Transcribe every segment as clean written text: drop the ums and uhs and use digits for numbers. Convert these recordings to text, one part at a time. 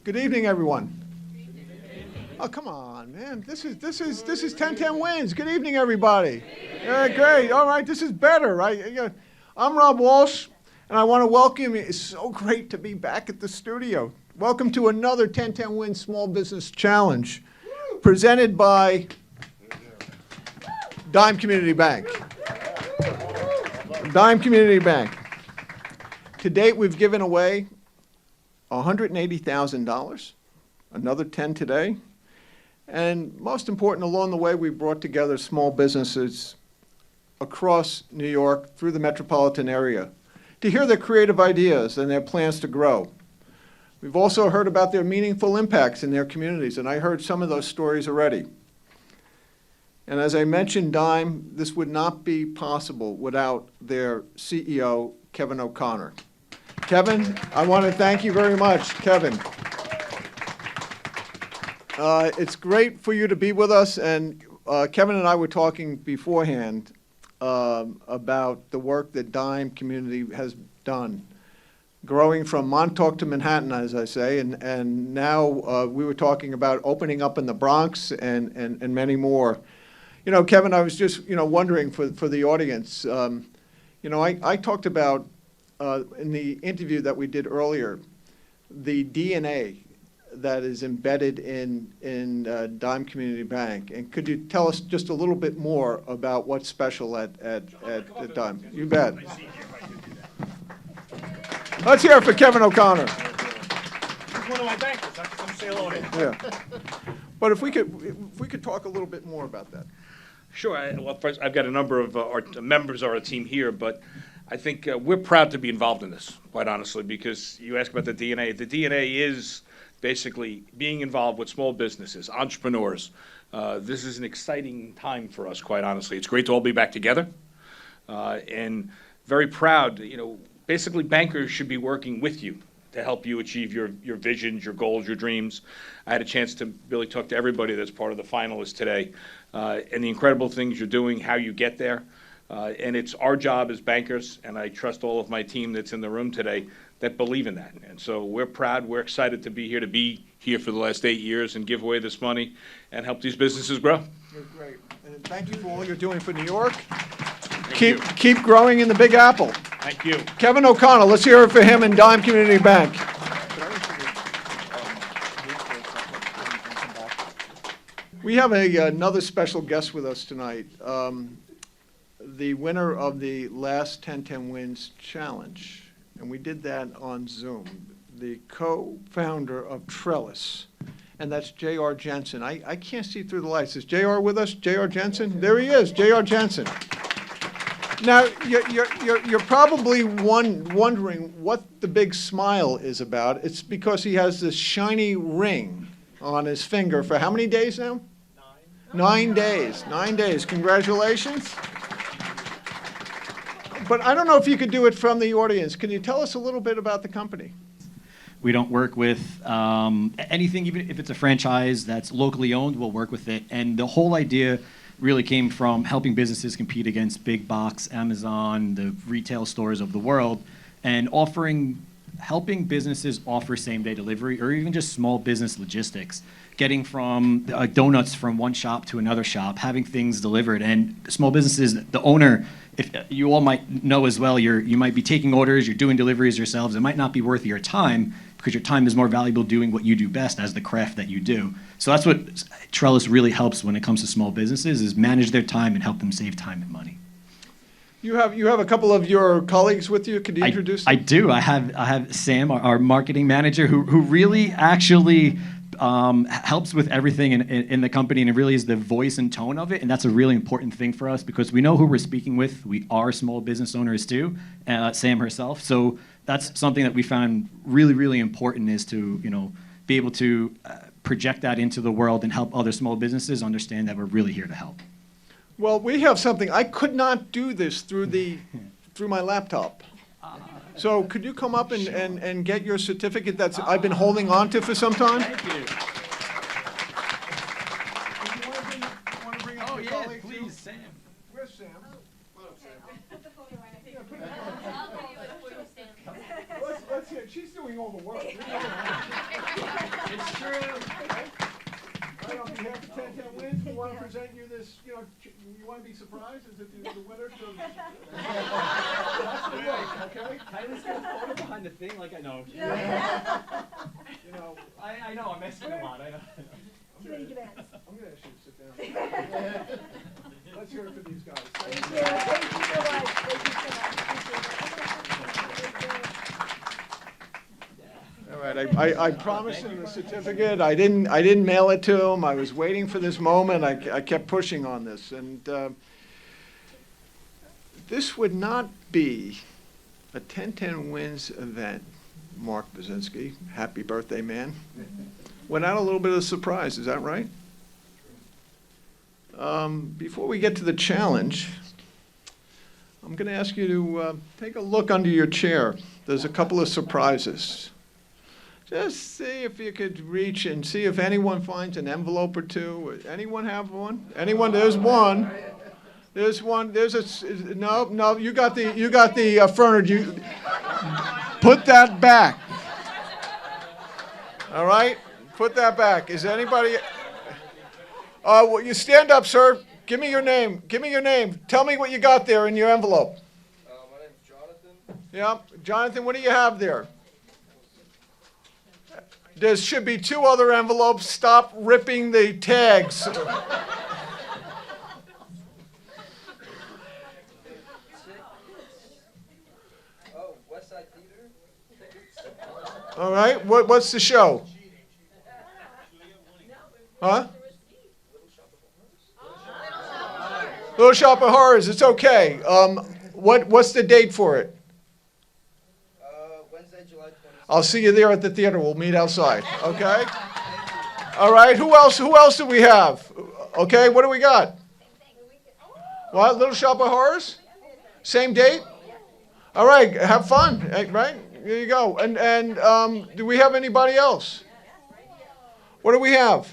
Good evening, everyone. Oh, come on, man. This is 1010 Wins. Good evening, everybody. Yeah, great. All right, this is better, right? I'm Rob Walsh, and I want to welcome you. It's so great to be back at the studio. Welcome to another 1010 Wins Small Business Challenge, presented by Dime Community Bank. Dime Community Bank. To date, we've given away $180,000, another 10 today. And most important, along the way, we brought together small businesses across New York through the metropolitan area to hear their creative ideas and their plans to grow. We've also heard about their meaningful impacts in their communities, and I heard some of those stories already. And as I mentioned, Dime, this would not be possible without their CEO, Kevin O'Connor. Kevin, I want to thank you very much, Kevin. It's great for you to be with us, and Kevin and I were talking beforehand about the work that Dime Community has done, growing from Montauk to Manhattan, as I say, and now we were talking about opening up in the Bronx and many more. You know, Kevin, I was just, wondering for the audience, I talked about in the interview that we did earlier, the DNA that is embedded in Dime Community Bank. And could you tell us just a little bit more about what's special at Dime? You bet. Let's hear it for Kevin O'Connor. He's one of my bankers. I have to come say hello to him. Yeah. But if we could talk a little bit more about that. Sure. Well, first, I've got a number of our members of our team here, but I think we're proud to be involved in this, quite honestly, because you ask about the DNA. The DNA is basically being involved with small businesses, entrepreneurs. This is an exciting time for us, quite honestly. It's great to all be back together, and very proud. Basically, bankers should be working with you to help you achieve your visions, your goals, your dreams. I had a chance to really talk to everybody that's part of the finalists today, and the incredible things you're doing, how you get there. And it's our job as bankers, and I trust all of my team that's in the room today that believe in that. And so we're proud, we're excited to be here for the last 8 years and give away this money and help these businesses grow. You're great. And thank you for all you're doing for New York. Keep growing in the Big Apple. Thank you. Kevin O'Connor, let's hear it for him in Dime Community Bank. We have another special guest with us tonight. The winner of the last 1010 Wins Challenge, and we did that on Zoom, the co-founder of Trellis, and that's J.R. Jensen. I can't see through the lights. Is J.R. with us? J.R. Jensen? There he is, J.R. Jensen. Now, you're probably wondering what the big smile is about. It's because he has this shiny ring on his finger for how many days now? 9 days. 9 days. Congratulations. But I don't know if you could do it from the audience. Can you tell us a little bit about the company? We don't work with anything, even if it's a franchise that's locally owned, we'll work with it. And the whole idea really came from helping businesses compete against big box, Amazon, the retail stores of the world, and helping businesses offer same-day delivery or even just small business logistics, getting from donuts from one shop to another shop, having things delivered. And small businesses, the owner, if you all might know as well, you might be taking orders, you're doing deliveries yourselves. It might not be worth your time because your time is more valuable doing what you do best as the craft that you do. So that's what Trellis really helps when it comes to small businesses, is manage their time and help them save time and money. You have a couple of your colleagues with you. Could you introduce them? I do. I have Sam, our marketing manager, who really actually helps with everything in the company, and it really is the voice and tone of it, and that's a really important thing for us because we know who we're speaking with. We are small business owners too, Sam herself. So that's something that we found really, really important, is to be able to project that into the world and help other small businesses understand that we're really here to help. Well, we have something. I could not do this through my laptop. So could you come up and get your certificate that I've been holding on to for some time? Thank you. You want to bring up Oh your yeah, colleague please, too? Sam. Where's Sam? Let's hear it. She's doing all the work. want to present you this, you want to be surprised? Is it the winner? That's the look, okay? Tyler's got a photo behind the thing, like I know. I know, I'm messing a lot, I know. I'm going to ask you to sit down. Let's hear it for these guys. Thank you so much. Thank you so much. All right, I promised him the certificate. I didn't mail it to him. I was waiting for this moment. I kept pushing on this, and this would not be a 10-10 wins event. Mark Basinski, happy birthday, man. Without a little bit of surprise, is that right? Before we get to the challenge, I'm going to ask you to take a look under your chair. There's a couple of surprises. Just see if you could reach and see if anyone finds an envelope or two. Anyone have one? Anyone? There's one. There's one. No. You got the furniture. Put that back. All right. Put that back. Is anybody? Well, you stand up, sir. Give me your name. Give me your name. Tell me what you got there in your envelope. My name's Jonathan. Yeah, Jonathan. What do you have there? There should be 2 other envelopes. Stop ripping the tags. Oh, West Side Theater? All right. What's the show? Huh? Little Shop of Horrors. It's okay. What's the date for it? Wednesday, July 26th. I'll see you there at the theater. We'll meet outside. Okay? All right. Who else do we have? Okay. What do we got? What? Little Shop of Horrors? Same date? All right. Have fun. Right? There you go. And do we have anybody else? What do we have?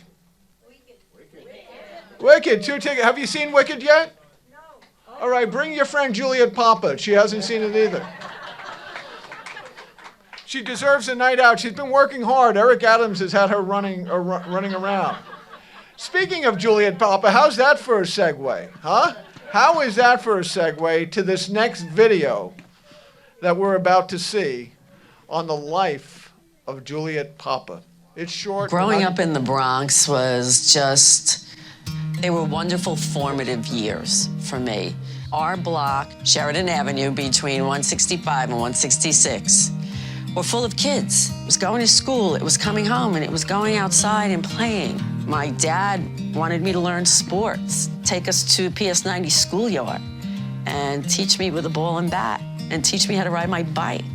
Wicked. 2 tickets. Have you seen Wicked yet? No. All right. Bring your friend Juliet Papa. She hasn't seen it either. She deserves a night out. She's been working hard. Eric Adams has had her running around. Speaking of Juliet Papa, how's that for a segue? Huh? How is that for a segue to this next video that we're about to see on the life of Juliet Papa? It's short. Growing up in the Bronx was just, they were wonderful formative years for me. Our block, Sheridan Avenue, between 165 and 166, were full of kids. It was going to school, it was coming home, and it was going outside and playing. My dad wanted me to learn sports, take us to PS90 schoolyard, and teach me with a ball and bat, and teach me how to ride my bike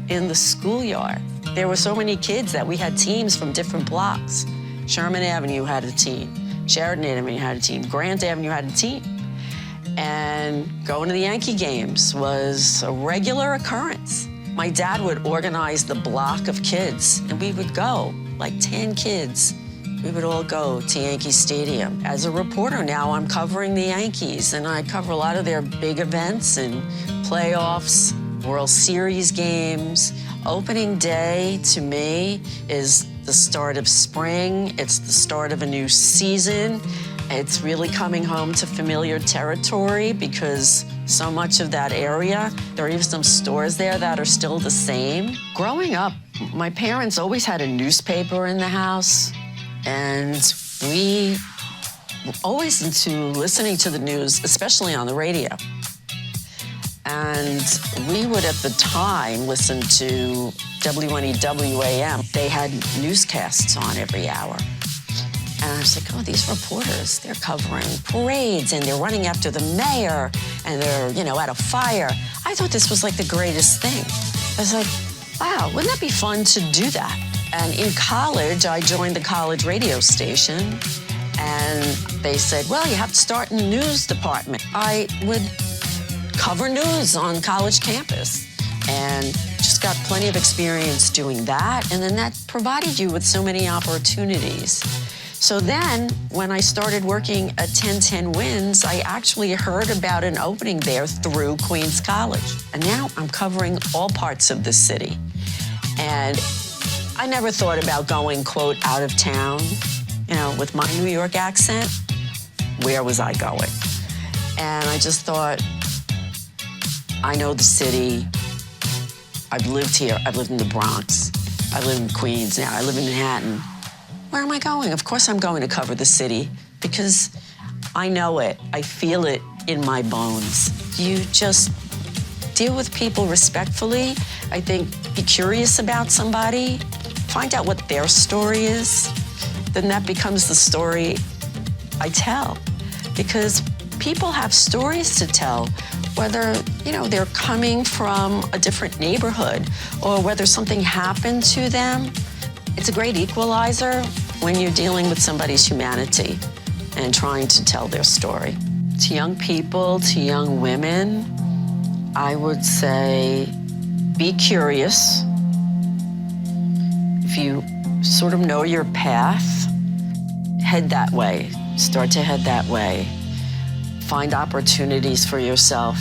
in the schoolyard. There were so many kids that we had teams from different blocks. Sherman Avenue had a team, Sheridan Avenue had a team, Grant Avenue had a team. And going to the Yankee games was a regular occurrence. My dad would organize the block of kids, and we would go, like 10 kids. We would all go to Yankee Stadium. As a reporter now, I'm covering the Yankees, and I cover a lot of their big events and playoffs, World Series games. Opening day, to me, is the start of spring. It's the start of a new season. It's really coming home to familiar territory because so much of that area, there are even some stores there that are still the same. Growing up, my parents always had a newspaper in the house, and we were always into listening to the news, especially on the radio. And we would, at the time, listen to WNEW AM. They had newscasts on every hour. And I was like, oh, these reporters, they're covering parades and they're running after the mayor and they're, at a fire. I thought this was like the greatest thing. I was like, wow, wouldn't that be fun to do that? And in college, I joined the college radio station and they said, well, you have to start in the news department. I would cover news on college campus and just got plenty of experience doing that. And then that provided you with so many opportunities. So then, when I started working at 1010 Wins, I actually heard about an opening there through Queens College. And now I'm covering all parts of the city. And I never thought about going, quote, out of town, with my New York accent. where was I going? And I just thought, I know the city. I've lived here. I've lived in the Bronx. I live in Queens now. I live in Manhattan. Where am I going? Of course I'm going to cover the city because I know it. I feel it in my bones. You just deal with people respectfully. I think be curious about somebody. Find out what their story is. Then that becomes the story I tell. Because people have stories to tell, whether, they're coming from a different neighborhood or whether something happened to them. It's a great equalizer when you're dealing with somebody's humanity and trying to tell their story. To young people, to young women, I would say be curious. If you sort of know your path, head that way. Start to head that way. Find opportunities for yourself.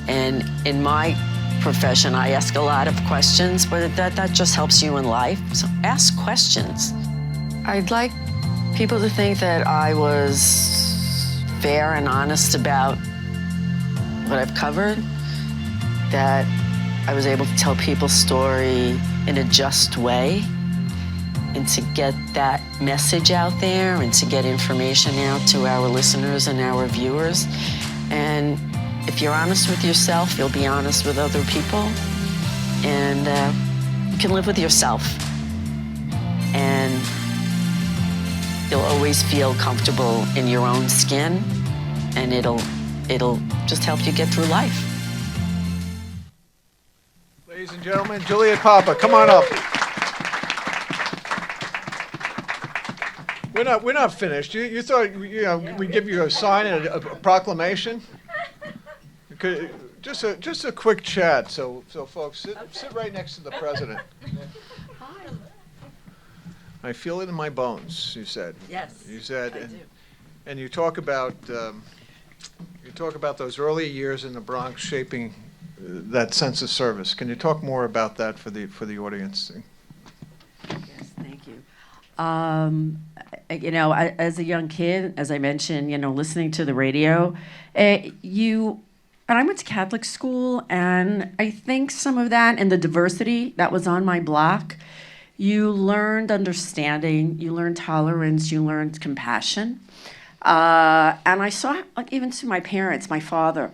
And in my profession, I ask a lot of questions, but that just helps you in life. So ask questions. I'd like people to think that I was fair and honest about what I've covered, that I was able to tell people's story in a just way, and to get that message out there and to get information out to our listeners and our viewers. And if you're honest with yourself, you'll be honest with other people, and you can live with yourself. And you'll always feel comfortable in your own skin, and it'll just help you get through life. Ladies and gentlemen, Juliet Papa, come on up. We're not finished. You thought we'd give you a sign and a proclamation? Just a quick chat, so folks, sit right next to the president. I feel it in my bones, you said. Yes, You said, I do. and you talk about those early years in the Bronx shaping that sense of service. Can you talk more about that for the audience? Yes, thank you. As a young kid, as I mentioned, listening to the radio, and I went to Catholic school, and I think some of that and the diversity that was on my block, you learned understanding, you learned tolerance, you learned compassion. And I saw, even to my parents, my father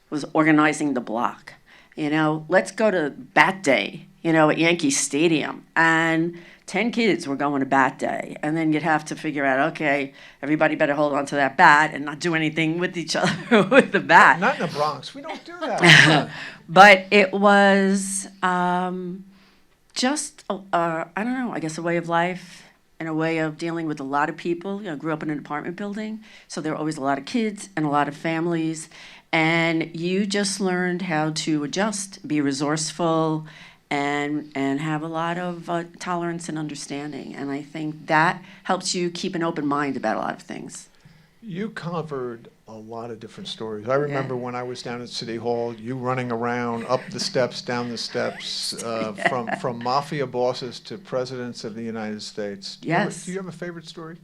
was organizing the block. Let's go to Bat Day, at Yankee Stadium. And 10 kids were going to Bat Day. And then you'd have to figure out, okay, everybody better hold on to that bat and not do anything with each other with the bat. Not in the Bronx. We don't do that. But it was just, I don't know, I guess a way of life and a way of dealing with a lot of people. I grew up in an apartment building, so there were always a lot of kids and a lot of families. And you just learned how to adjust, be resourceful, and have a lot of tolerance and understanding. And I think that helps you keep an open mind about a lot of things. You covered a lot of different stories. I remember when I was down at City Hall, you running around up the steps, down the steps, from mafia bosses to presidents of the United States. Do you have a favorite story?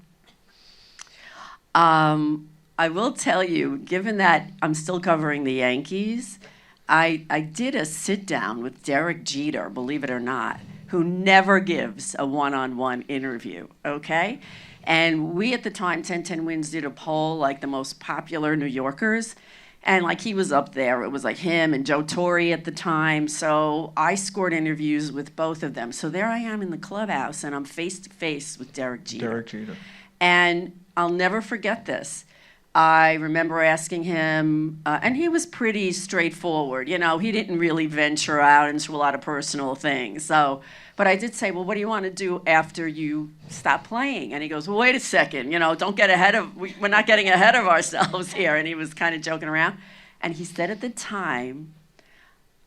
I will tell you, given that I'm still covering the Yankees, I did a sit-down with Derek Jeter, believe it or not, who never gives a one-on-one interview, okay? And we, at the time, 1010 Wins did a poll, like the most popular New Yorkers, and he was up there. It was him and Joe Torre at the time, so I scored interviews with both of them. So there I am in the clubhouse, and I'm face-to-face with Derek Jeter. Derek Jeter. And I'll never forget this. I remember asking him, and he was pretty straightforward. He didn't really venture out into a lot of personal things. But I did say, well, what do you want to do after you stop playing? And he goes, well, wait a second, don't get we're not getting ahead of ourselves here. And he was kind of joking around. And he said at the time,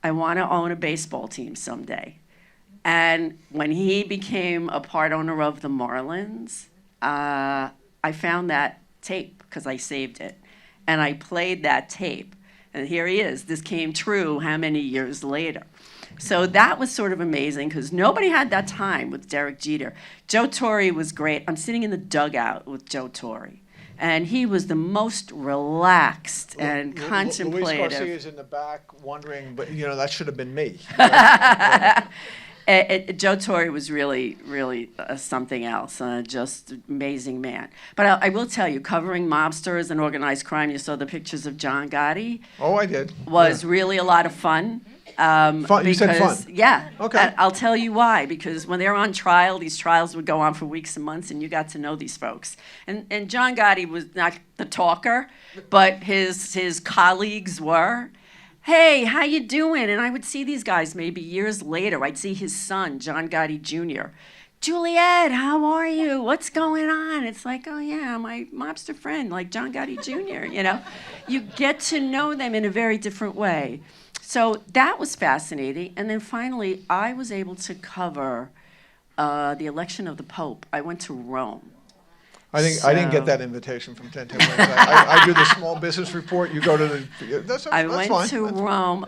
I want to own a baseball team someday. And when he became a part owner of the Marlins, I found that tape because I saved it. And I played that tape. And here he is. This came true how many years later? So that was sort of amazing because nobody had that time with Derek Jeter. Joe Torre was great. I'm sitting in the dugout with Joe Torre. And he was the most relaxed and Luis contemplative. Garcia's in the back wondering, but that should have been me. Joe Torre was really, really something else, just amazing man. But I will tell you, covering mobsters and organized crime, you saw the pictures of John Gotti, Oh, I did. was really a lot of fun. Fun- you said because- fun? Yeah. Okay. And I'll tell you why, because when they're on trial, these trials would go on for weeks and months, and you got to know these folks. And John Gotti was not the talker, but his colleagues were. Hey, how you doing? And I would see these guys maybe years later. I'd see his son, John Gotti Jr. Juliet, how are you? What's going on? It's like, oh yeah, my mobster friend, like John Gotti Jr., You get to know them in a very different way. So that was fascinating. And then finally, I was able to cover the election of the Pope. I went to Rome. I didn't get So- that invitation from 1010 Wednesday. I do the small business report. You go to the. That's I fine. went to That's- Rome.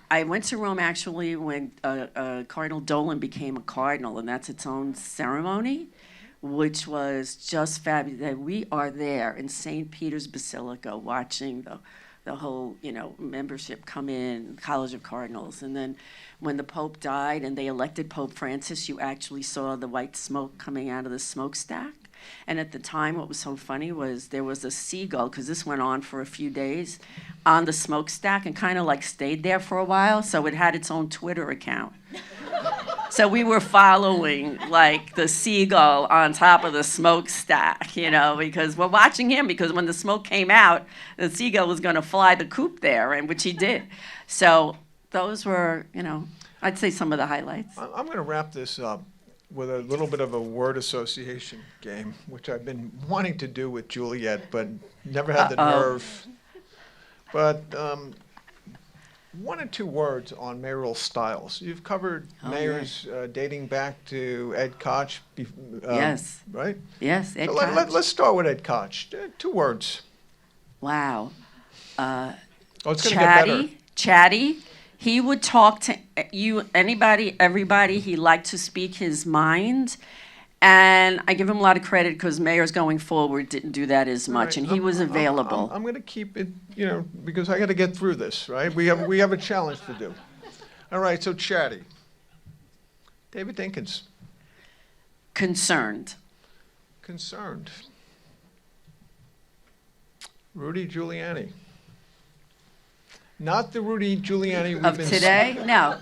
I went to Rome actually when Cardinal Dolan became a cardinal, and that's its own ceremony, which was just fabulous. We are there in St. Peter's Basilica watching the whole membership come in, College of Cardinals, and then when the Pope died and they elected Pope Francis, you actually saw the white smoke coming out of the smokestack. And at the time, what was so funny was there was a seagull, because this went on for a few days, on the smokestack and kind of like stayed there for a while. So it had its own Twitter account. So we were following like the seagull on top of the smokestack, because we're watching him, because when the smoke came out, the seagull was going to fly the coop there, and which he did. So those were, I'd say some of the highlights. I'm going to wrap this up with a little bit of a word association game, which I've been wanting to do with Juliet, but never had the nerve. But one or two words on mayoral styles. You've covered mayors dating back to Ed Koch. Yes. Right? Yes, Ed So Koch. let's start with Ed Koch. 2 words. Wow. Oh, it's going to get better. Chatty. He would talk to anybody, everybody. He liked to speak his mind. And I give him a lot of credit because mayors going forward didn't do that as much. Right. And he was available. I'm going to keep it, because I got to get through this, right? We have a challenge to do. All right, so chatty. David Dinkins. Concerned. Concerned. Rudy Giuliani. Not the Rudy Giuliani we've Of been today? No.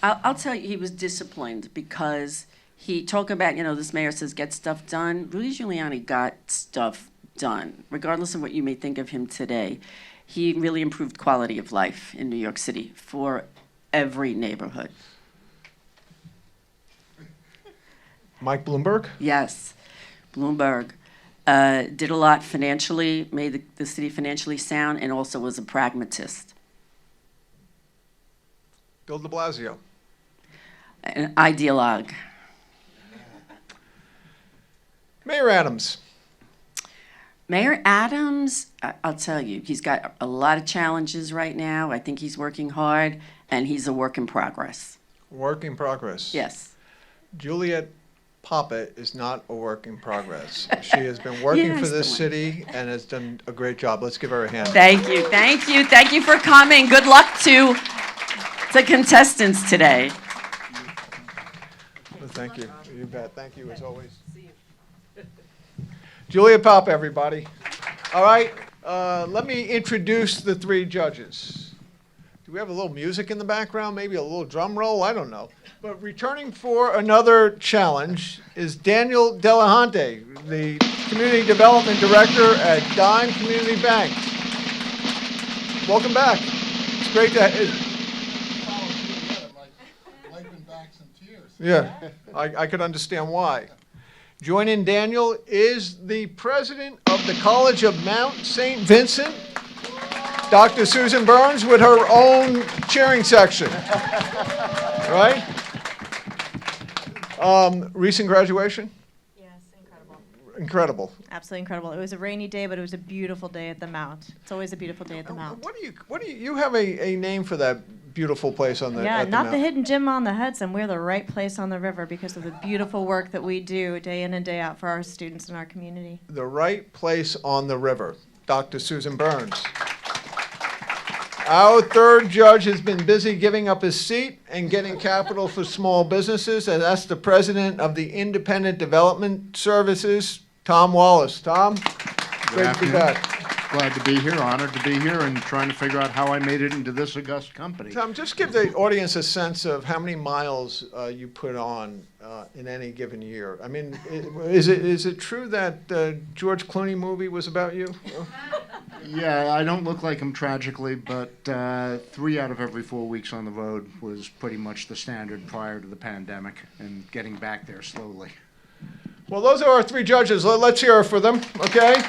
I'll tell you, he was disciplined because he talking about, this mayor says get stuff done. Rudy Giuliani got stuff done, regardless of what you may think of him today. He really improved quality of life in New York City for every neighborhood. Mike Bloomberg. Yes, Bloomberg did a lot financially, made the city financially sound, and also was a pragmatist. Bill de Blasio. An ideologue. Mayor Adams. Mayor Adams, I'll tell you, he's got a lot of challenges right now. I think he's working hard, and he's a work in progress. Work in progress. Yes. Juliet Papa is not a work in progress. She has been working Yeah, for I this still city and has done a great job. Let's give her a hand. Thank you, thank you, thank you for coming. Good luck to contestants today. Well, thank you. You bet. Thank you as always. Juliet Papa, everybody. All right, let me introduce the 3 judges. Do we have a little music in the background? Maybe a little drum roll? I don't know. But returning for another challenge is Daniel Delahunty, the Community Development Director at Dime Community Bank. Welcome back. It's great to Wiping back some tears. Yeah, I could understand why. Joining Daniel is the president of the College of Mount St. Vincent, Dr. Susan Burns, with her own cheering section. Right? Recent graduation? Yes, incredible. incredible. Absolutely incredible. It was a rainy day, but it was a beautiful day at the Mount. It's always a beautiful day at the Mount. You have a name for that beautiful place on the Yeah, at not the Mount. hidden gem on the Hudson. We're the right place on the river because of the beautiful work that we do day in and day out for our students in our community. The right place on the river. Dr. Susan Burns. Our third judge has been busy giving up his seat and getting capital for small businesses, and that's the president of the Independent Development Services, Tom Wallace. Tom, great to be back. Glad to be here, honored to be here, and trying to figure out how I made it into this august company. Tom, just give the audience a sense of how many miles you put on in any given year. I mean, is it true that George Clooney movie was about you? Yeah, I don't look like him tragically, but 3 out of every 4 weeks on the road was pretty much the standard prior to the pandemic, and getting back there slowly. Well, those are our three judges. Let's hear for them, okay?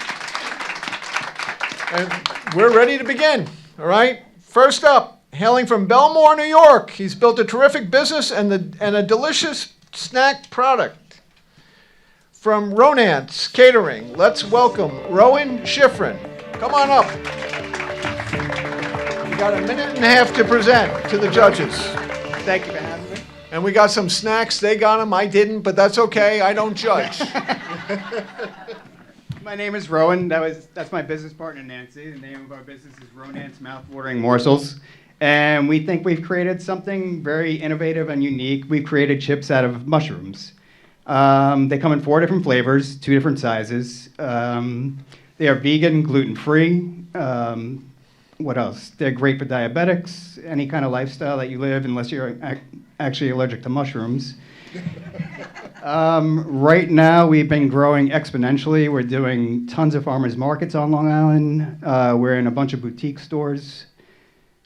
And we're ready to begin, all right? First up, hailing from Belmore, New York, he's built a terrific business and a delicious snack product. From Ronance Catering, let's welcome Rowan Schifrin. Come on up. You got a minute and a half to present to the judges. Thank you for having me. And we got some snacks. They got them. I didn't, but that's okay. I don't judge. My name is Rowan. That's my business partner, Nancy. The name of our business is Ronance Mouthwatering Morsels. And we think we've created something very innovative and unique. We've created chips out of mushrooms. They come in 4 different flavors, 2 different sizes. They are vegan, gluten-free. What else? They're great for diabetics, any kind of lifestyle that you live, unless you're actually allergic to mushrooms. Right now, we've been growing exponentially. We're doing tons of farmers markets on Long Island. We're in a bunch of boutique stores.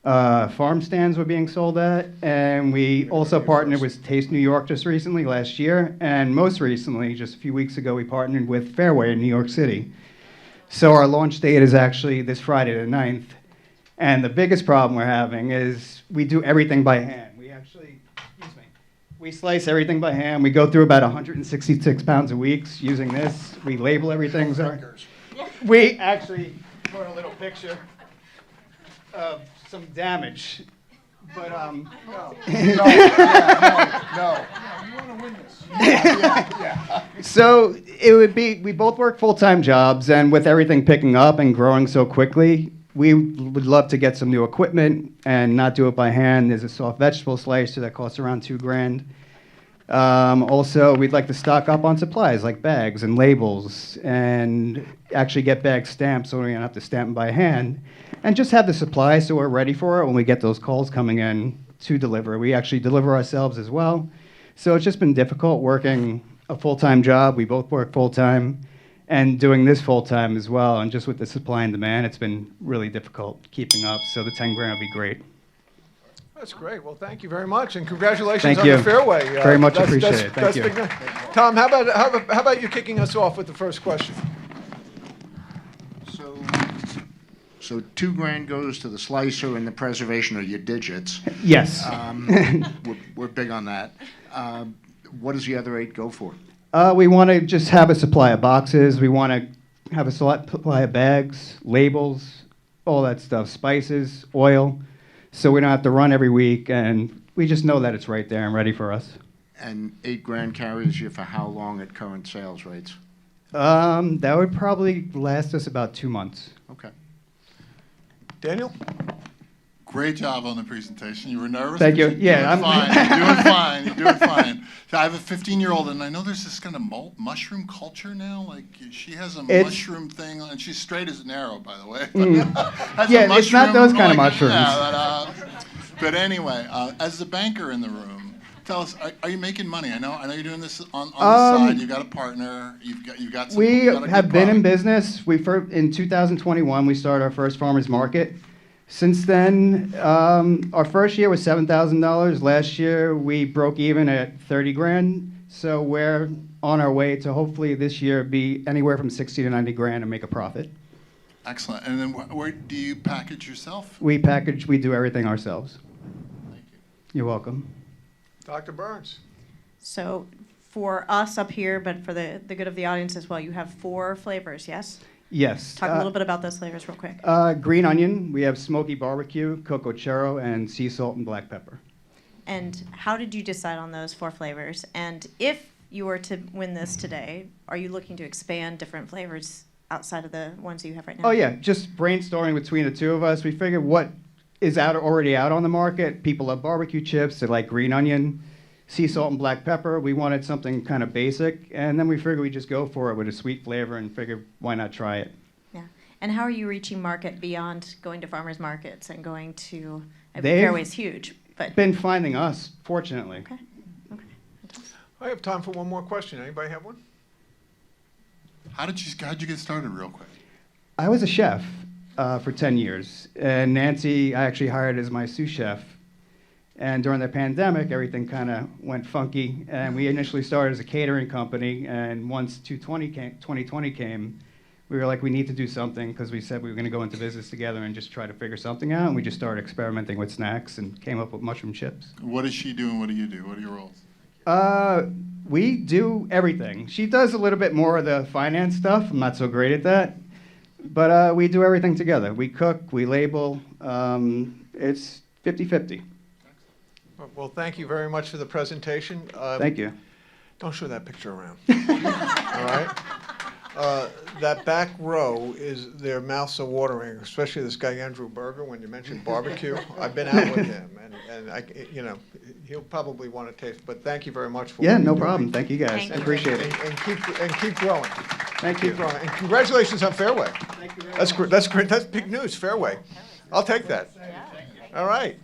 Farm stands we're being sold at. And we also partnered with Taste New York just recently, last year. And most recently, just a few weeks ago, we partnered with Fairway in New York City. So our launch date is actually this Friday the 9th. And the biggest problem we're having is we do everything by hand. We slice everything by hand. We go through about 166 pounds of weeks using this. We label everything. We actually put a little picture of some damage. But, No. You want to win this. So it would be, we both work full-time jobs, and with everything picking up and growing so quickly, we would love to get some new equipment and not do it by hand. There's a soft vegetable slicer that costs around $2,000. Also, we'd like to stock up on supplies like bags and labels and actually get bags stamped so we don't have to stamp them by hand. And just have the supply so we're ready for it when we get those calls coming in to deliver. We actually deliver ourselves as well. So it's just been difficult working a full-time job. We both work full-time. And doing this full-time as well, and just with the supply and demand, it's been really difficult keeping up, so the $10,000 would be great. That's great. Well, thank you very much, and congratulations Thank on you. the Fairway. Very much appreciate it. Thank you. Big night. Tom, how about you kicking us off with the first question? So $2,000 goes to the slicer and the preservation of your digits. Yes. We're big on that. What does the other 8 go for? We want to just have a supply of boxes. We want to have a supply of bags, labels, all that stuff, spices, oil, so we don't have to run every week, and we just know that it's right there and ready for us. And $8,000 carries you for how long at current sales rates? That would probably last us about 2 months. Okay. Daniel? Great job on the presentation. You were nervous? Thank but you. You're Yeah, doing fine. You're doing fine. You're doing fine. So I have a 15-year-old, and I know there's this kind of mushroom culture now. Like, she has a mushroom thing, and she's straight as an arrow, by the way. Yeah, it's not those kind of mushrooms. Yeah, but anyway, as the banker in the room, tell us, are you making money? I know you're doing this on the side. You've got a partner. You've got some. We you've got a have good been in product. business. In 2021, we started our first farmers market. Since then, our first year was $7,000. Last year, we broke even at $30,000. So we're on our way to hopefully this year be anywhere from $60,000 to $90,000 and make a profit. Excellent. And then where do you package yourself? We do everything ourselves. Thank you. You're welcome. Dr. Burns? So for us up here, but for the good of the audience as well, you have 4 flavors, yes? Yes. Talk a little bit about those flavors real quick. Green onion, we have smoky barbecue, coco churro, and sea salt and black pepper. And how did you decide on those 4 flavors? And if you were to win this today, are you looking to expand different flavors outside of the ones you have right now? Oh yeah, just brainstorming between the two of us. We figured what is already out on the market. People love barbecue chips. They like green onion, sea salt and black pepper. We wanted something kind of basic, and then we figured we'd just go for it with a sweet flavor and figured why not try it. Yeah. And how are you reaching market beyond going to farmers markets and going to, They've Fairway's huge, but. Been finding us, fortunately. Okay. I have time for one more question. Anybody have one? How'd you get started real quick? I was a chef for 10 years, and Nancy I actually hired as my sous chef. And during the pandemic, everything kind of went funky, and we initially started as a catering company, and once 2020 came, we were like, we need to do something, because we said we were going to go into business together and just try to figure something out, and we just started experimenting with snacks and came up with mushroom chips. What does she do and what do you do? What are your roles? We do everything. She does a little bit more of the finance stuff. I'm not so great at that. But we do everything together. We cook, we label. It's 50-50. Well, thank you very much for the presentation. Thank you. Don't show that picture around. All right? That back row is, their mouths are watering, especially this guy Andrew Berger, when you mentioned barbecue. I've been out with him, and he'll probably want to taste, but thank you very much for Yeah, what no you're doing. problem. Thank you guys. Thank I you. appreciate it. And keep growing. Thank you. Keep growing. And congratulations on Fairway. Thank you very That's much. great. That's great. That's big news, Fairway. I'll take that. All right.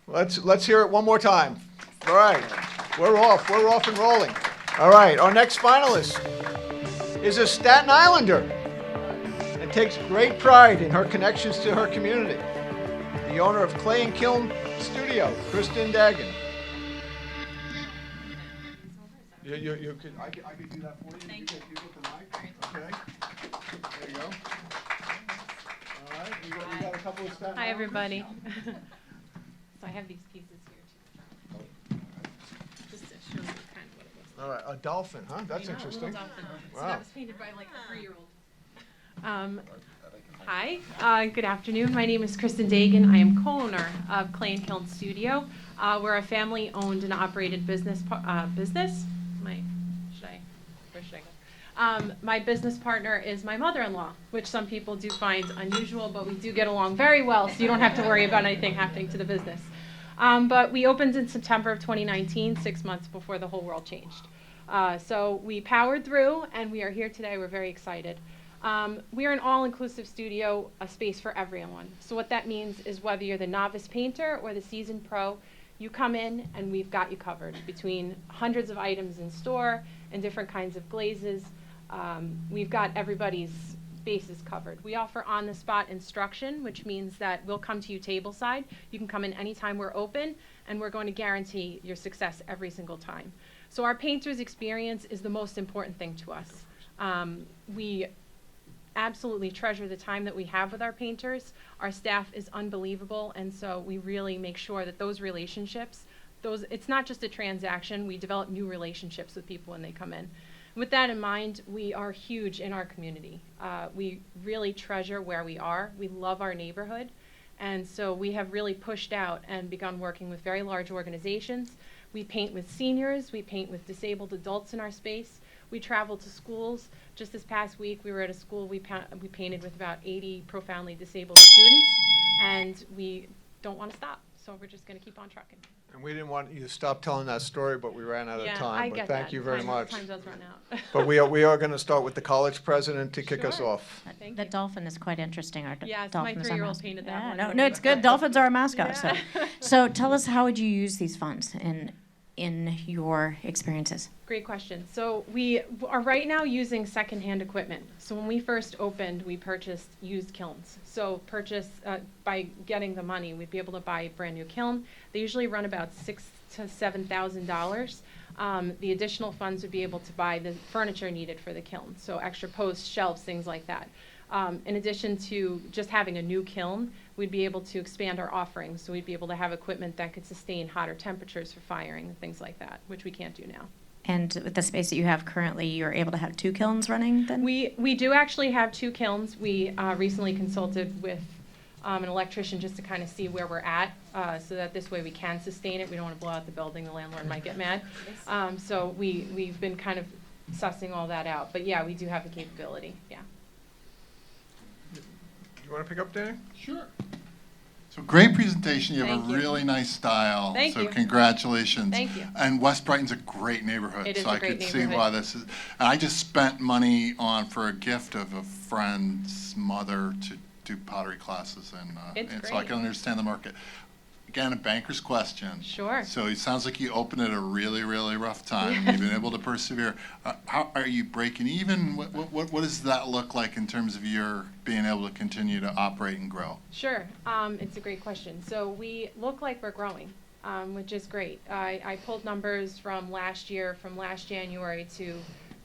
Let's hear it one more time. All right. We're off. We're off and rolling. All right. Our next finalist is a Staten Islander and takes great pride in her connections to her community. The owner of Clay and Kiln Studio, Kristen Dagan. You could, I could do that for you. You get the mic. Okay. There you go. All right. You got a couple of Staten Hi, Islanders? everybody. So I have these pieces here too. Just to show you kind of what it looks like. All right, a dolphin, huh? That's You know, a little interesting. dolphin. So Wow. that was painted by like a 3-year-old. Hi, good afternoon. My name is Kristen Dagan. I am co-owner of Clay and Kiln Studio. We're a family-owned and operated business. Where should I go? My business partner is my mother-in-law, which some people do find unusual, but we do get along very well, so you don't have to worry about anything happening to the business. But we opened in September of 2019, 6 months before the whole world changed. So we powered through, and we are here today. We're very excited. We are an all-inclusive studio, a space for everyone. So what that means is whether you're the novice painter or the seasoned pro, you come in and we've got you covered between hundreds of items in store and different kinds of glazes. We've got everybody's bases covered. We offer on-the-spot instruction, which means that we'll come to you tableside. You can come in anytime we're open, and we're going to guarantee your success every single time. So our painter's experience is the most important thing to us. We absolutely treasure the time that we have with our painters. Our staff is unbelievable, and so we really make sure that those relationships, it's not just a transaction, we develop new relationships with people when they come in. With that in mind, we are huge in our community. We really treasure where we are. We love our neighborhood, and so we have really pushed out and begun working with very large organizations. We paint with seniors, we paint with disabled adults in our space. We travel to schools. Just this past week, we were at a school, we painted with about 80 profoundly disabled students, and we don't want to stop, so we're just going to keep on trucking. And we didn't want you to stop telling that story, but we ran out of I time. But get thank that. you very much. Time does run out. But we are going to start with the college president to kick us Sure. off. The dolphin is quite interesting. Our Yes, dolphin my is our 3-year-old mascot. painted that Yeah, one. no, it's good. Dolphins are our mascot. Yeah. So tell us, how would you use these funds in your experiences? Great question. So we are right now using secondhand equipment. So when we first opened, we purchased used kilns. So by getting the money, we'd be able to buy a brand new kiln. They usually run about $6,000 to $7,000. The additional funds would be able to buy the furniture needed for the kiln. So extra posts, shelves, things like that. In addition to just having a new kiln, we'd be able to expand our offerings. So we'd be able to have equipment that could sustain hotter temperatures for firing and things like that, which we can't do now. And with the space that you have currently, you're able to have 2 kilns running then? We do actually have 2 kilns. We recently consulted with an electrician just to kind of see where we're at, so that this way we can sustain it. We don't want to blow out the building. The landlord might get mad. So we've been kind of sussing all that out. But yeah, we do have the capability, yeah. You want to pick up, Danny? Sure. So great presentation. You have Thank a you. really nice style. Thank so you. Congratulations. Thank you. And West Brighton's a great neighborhood. It is so a I great could see neighborhood. why this is. And I just spent money for a gift of a friend's mother to do pottery classes, It's and so I great. can understand the market. Again, a banker's question. Sure. So it sounds like you opened at a really, really rough time. You've been able to persevere. How are you breaking even? What does that look like in terms of your being able to continue to operate and grow? Sure. It's a great question. So we look like we're growing, which is great. I pulled numbers from last year, from last January to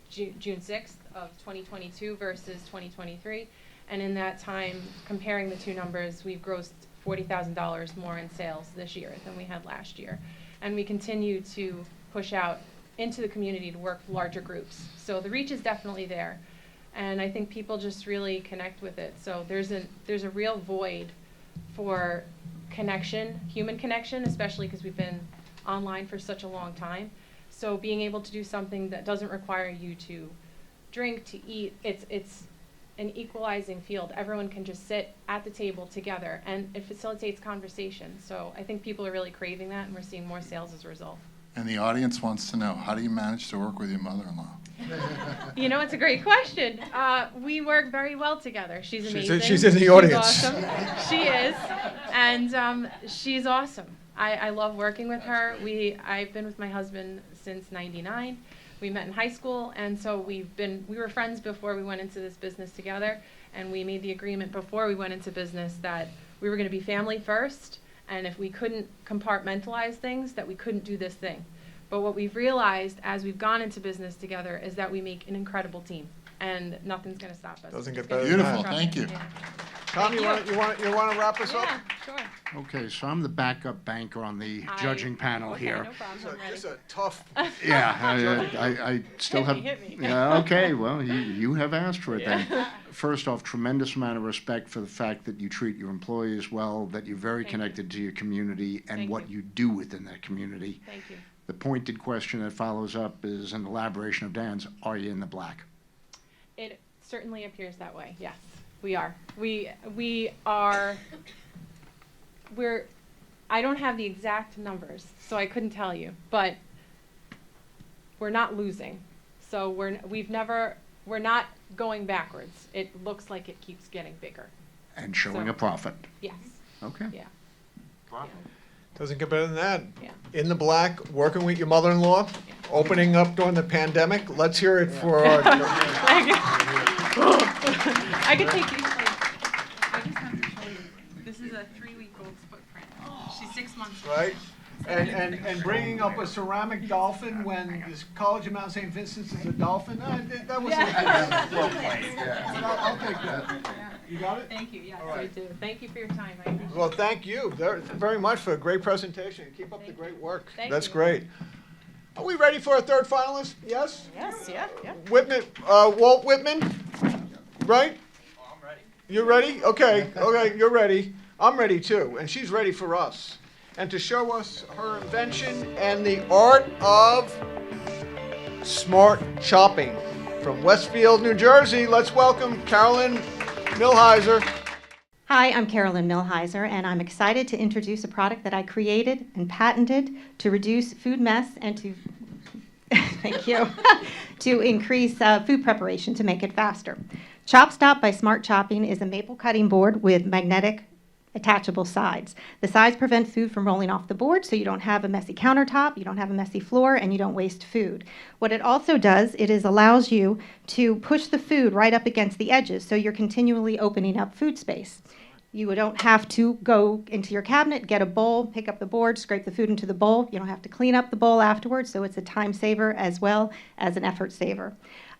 June 6th of 2022 versus 2023. And in that time, comparing the two numbers, we've grossed $40,000 more in sales this year than we had last year. And we continue to push out into the community to work with larger groups. So the reach is definitely there. And I think people just really connect with it. So there's a real void for connection, human connection, especially because we've been online for such a long time. So being able to do something that doesn't require you to drink, to eat, it's an equalizing field. Everyone can just sit at the table together, and it facilitates conversation. So I think people are really craving that, and we're seeing more sales as a result. And the audience wants to know, how do you manage to work with your mother-in-law? You know, it's a great question. We work very well together. She's amazing. She's in the audience. She's awesome. She is, and she's awesome. I love working with her. I've been with my husband since '99. We met in high school, and so we were friends before we went into this business together, and we made the agreement before we went into business that we were going to be family first, and if we couldn't compartmentalize things, that we couldn't do this thing. But what we've realized as we've gone into business together is that we make an incredible team, and nothing's going to stop us. Doesn't get It's better gonna than Beautiful, that. thank you. Yeah. Tom, you Thank want to wrap us up? Yeah, sure. Okay, so I'm the backup banker on the judging panel Okay, here. no problem. I'm ready. It's a tough. Yeah, I still have. Hit me. Yeah, okay, well, you have asked for it then. Yeah. First off, tremendous amount of respect for the fact that you treat your employees well, that you're very Thank connected to your community and Thank what you. you do within that community. Thank you. The pointed question that follows up is an elaboration of Dan's, are you in the black? It certainly appears that way, yes. We are. We are. I don't have the exact numbers, so I couldn't tell you, but we're not losing. So we're not going backwards. It looks like it keeps getting bigger. And showing So- a profit. Yes. Okay. Yeah. Doesn't get better than that. Yeah. In the black, working with your mother-in-law, opening up during the pandemic. Let's hear it for our. I can take these. I just have to show you. This is a 3-week-old footprint. She's 6 months old. Right? And bringing up a ceramic dolphin when this College of Mount St. Vincent's is a dolphin, that was well played. I'll take that. You got it? Thank you. Yes, All right. I do. Thank you for your time. I appreciate Well, thank you very much for a great presentation. Keep up the great work. Thank That's you. great. Are we ready for our third finalist? Yes? Yes, yeah. Whitman, Walt Whitman, right? I'm ready. You ready? Okay, you're ready. I'm ready too, and she's ready for us. And to show us her invention and the art of smart chopping. From Westfield, New Jersey, let's welcome Carolyn Milheiser. Hi, I'm Carolyn Milheiser, and I'm excited to introduce a product that I created and patented to reduce food mess and to, thank you, to increase food preparation to make it faster. Chop Stop by Smart Chopping is a maple cutting board with magnetic attachable sides. The sides prevent food from rolling off the board, so you don't have a messy countertop, you don't have a messy floor, and you don't waste food. What it also does, allows you to push the food right up against the edges, so you're continually opening up food space. You don't have to go into your cabinet, get a bowl, pick up the board, scrape the food into the bowl. You don't have to clean up the bowl afterwards, so it's a time saver as well as an effort saver.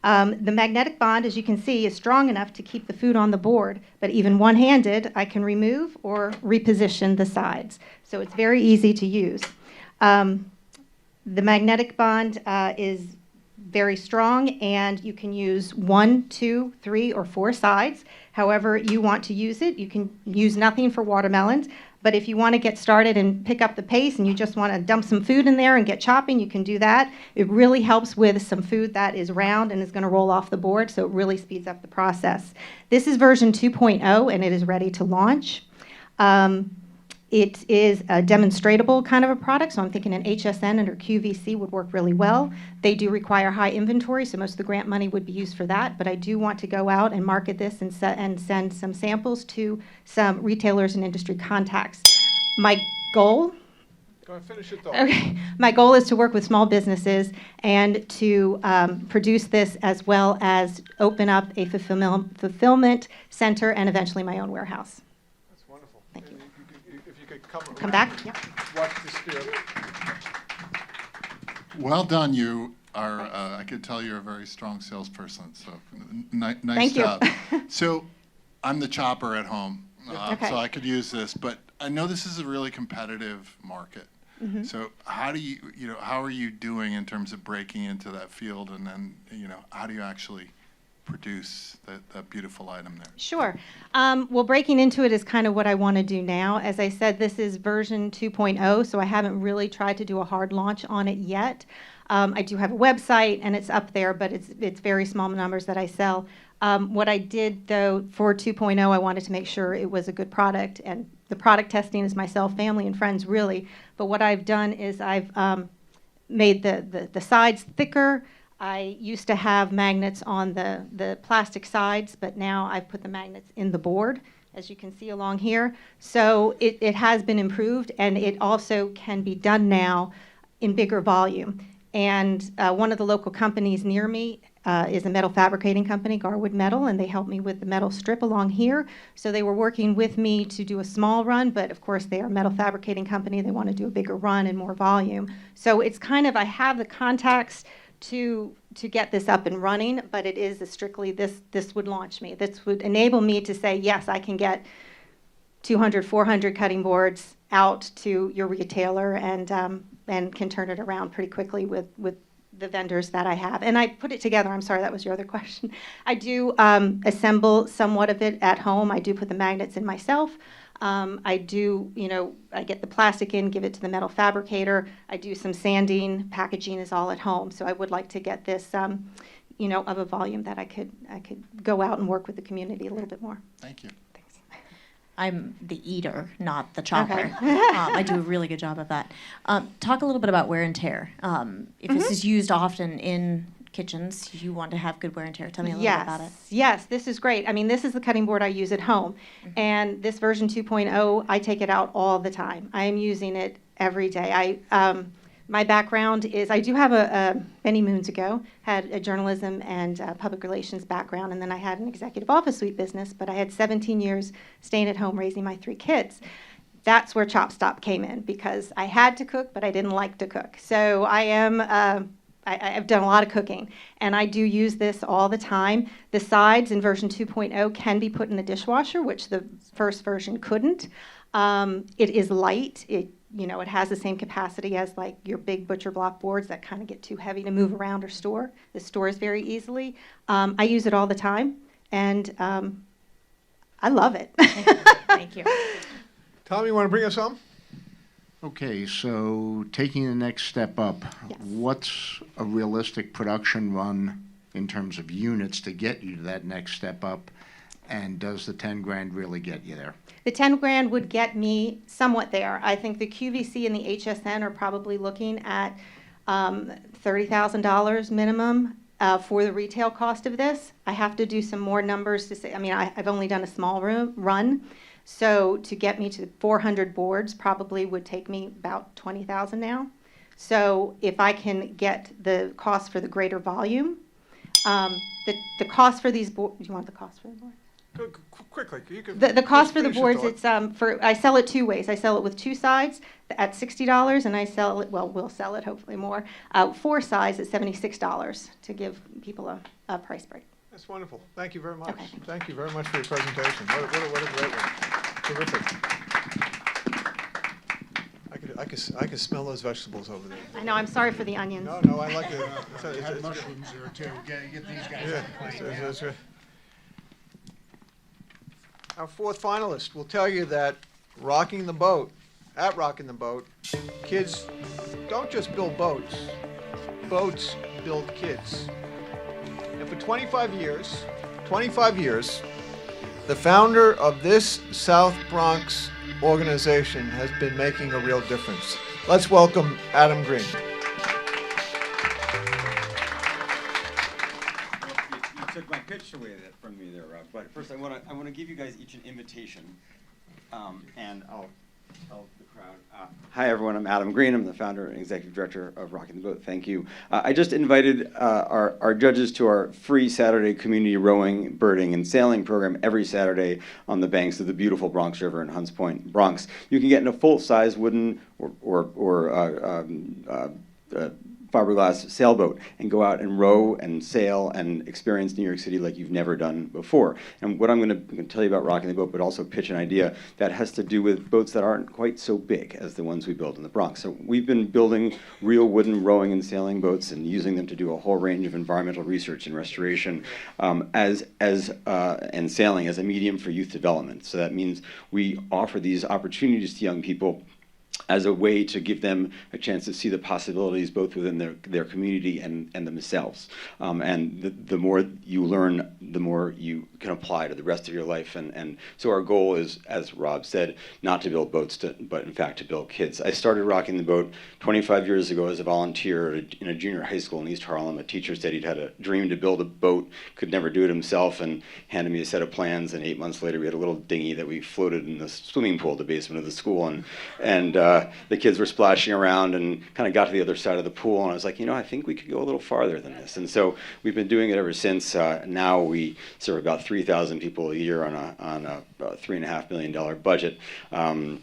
The magnetic bond, as you can see, is strong enough to keep the food on the board, but even one-handed, I can remove or reposition the sides. So it's very easy to use. The magnetic bond is very strong, and you can use 1, 2, 3, or 4 sides. However you want to use it. You can use nothing for watermelons, but if you want to get started and pick up the pace and you just want to dump some food in there and get chopping, you can do that. It really helps with some food that is round and is going to roll off the board, so it really speeds up the process. This is version 2.0, and it is ready to launch. It is a demonstratable kind of a product, so I'm thinking an HSN and or QVC would work really well. They do require high inventory, so most of the grant money would be used for that, but I do want to go out and market this and send some samples to some retailers and industry contacts. My goal Go ahead, finish it though. Okay. My goal is to work with small businesses and to produce this as well as open up a fulfillment center and eventually my own warehouse. That's wonderful. Thank you. If you could come Come back? around, Yep. watch the spirit. Well done, you are, I could tell you're a very strong salesperson, so nice Thank you. job. So I'm the chopper at home, Okay. so I could use this, but I know this is a really competitive market. Mhm. So how do you, how are you doing in terms of breaking into that field, and then, how do you actually produce that beautiful item there? Sure. Well, breaking into it is kind of what I want to do now. As I said, this is version 2.0, so I haven't really tried to do a hard launch on it yet. I do have a website, and it's up there, but it's very small numbers that I sell. What I did, though, for 2.0, I wanted to make sure it was a good product, and the product testing is myself, family, and friends, really. But what I've done is I've made the sides thicker. I used to have magnets on the plastic sides, but now I've put the magnets in the board, as you can see along here. So it has been improved, and it also can be done now in bigger volume. And one of the local companies near me is a metal fabricating company, Garwood Metal, and they helped me with the metal strip along here. So they were working with me to do a small run, but of course they are a metal fabricating company. They want to do a bigger run and more volume. So it's kind of, I have the contacts to get this up and running, but it is strictly this would launch me. This would enable me to say, yes, I can get 200, 400 cutting boards out to your retailer and can turn it around pretty quickly with the vendors that I have. And I put it together. I'm sorry, that was your other question. I do assemble somewhat of it at home. I do put the magnets in myself. I do, I get the plastic in, give it to the metal fabricator. I do some sanding. Packaging is all at home. So I would like to get this, of a volume that I could go out and work with the community a little bit more. Thank you. I'm the eater, not the chopper. Okay. I do a really good job of that. Talk a little bit about wear and tear. If this is used often in kitchens, you want to have good wear and tear. Tell me a little bit about it. Yes, this is great. I mean, this is the cutting board I use at home. And this version 2.0, I take it out all the time. I am using it every day. My background is, I do have many moons ago, had a journalism and public relations background, and then I had an executive office suite business, but I had 17 years staying at home raising my 3 kids. That's where Chop Stop came in, because I had to cook, but I didn't like to cook. So I've done a lot of cooking, and I do use this all the time. The sides in version 2.0 can be put in the dishwasher, which the first version couldn't. It is light. It has the same capacity as like your big butcher block boards that kind of get too heavy to move around or store. This stores very easily. I use it all the time, and I love it. Thank you. Tom, you want to bring us home? Okay, so taking the next step up, Yes. what's a realistic production run in terms of units to get you to that next step up? And does the 10 grand really get you there? The 10 grand would get me somewhat there. I think the QVC and the HSN are probably looking at $30,000 minimum for the retail cost of this. I have to do some more numbers to say, I've only done a small run. So to get me to 400 boards probably would take me about $20,000 now. So if I can get the cost for the greater volume, the cost for these boards, do you want the cost for the board? Quickly, you can. The cost just for the finish your boards, thought. it's I sell it two ways. I sell it with two sides at $60, and I sell it, well, we'll sell it hopefully more, four sides at $76 to give people a price break. That's wonderful. Thank you very much. Okay. Thank you very much for your presentation. What a great one. Terrific. I can smell those vegetables over there. I know, I'm sorry for the onions. No, I like it. We had mushrooms there too. Get these guys on the plate. That's right. Our fourth finalist will tell you that at Rocking the Boat, kids don't just build boats, boats build kids. And for 25 years, the founder of this South Bronx organization has been making a real difference. Let's welcome Adam Green. You took my pitch away from me there, Rob. But first, I want to give you guys each an invitation, and I'll tell the crowd. Hi, everyone. I'm Adam Green. I'm the founder and executive director of Rocking the Boat. Thank you. I just invited our judges to our free Saturday community rowing, birding, and sailing program every Saturday on the banks of the beautiful Bronx River in Hunts Point, Bronx. You can get in a full-size wooden or fiberglass sailboat and go out and row and sail and experience New York City like you've never done before. And what I'm going to tell you about Rocking the Boat, but also pitch an idea that has to do with boats that aren't quite so big as the ones we build in the Bronx. So we've been building real wooden rowing and sailing boats and using them to do a whole range of environmental research and restoration and sailing as a medium for youth development. So that means we offer these opportunities to young people as a way to give them a chance to see the possibilities both within their community and themselves. And the more you learn, the more you can apply to the rest of your life. And so our goal is, as Rob said, not to build boats, but in fact to build kids. I started Rocking the Boat 25 years ago as a volunteer in a junior high school in East Harlem. A teacher said he'd had a dream to build a boat, could never do it himself, and handed me a set of plans. And 8 months later, we had a little dinghy that we floated in the swimming pool at the basement of the school. And the kids were splashing around and kind of got to the other side of the pool, and I was like, I think we could go a little farther than this. And so we've been doing it ever since. Now we serve about 3,000 people a year on a $3.5 million budget. I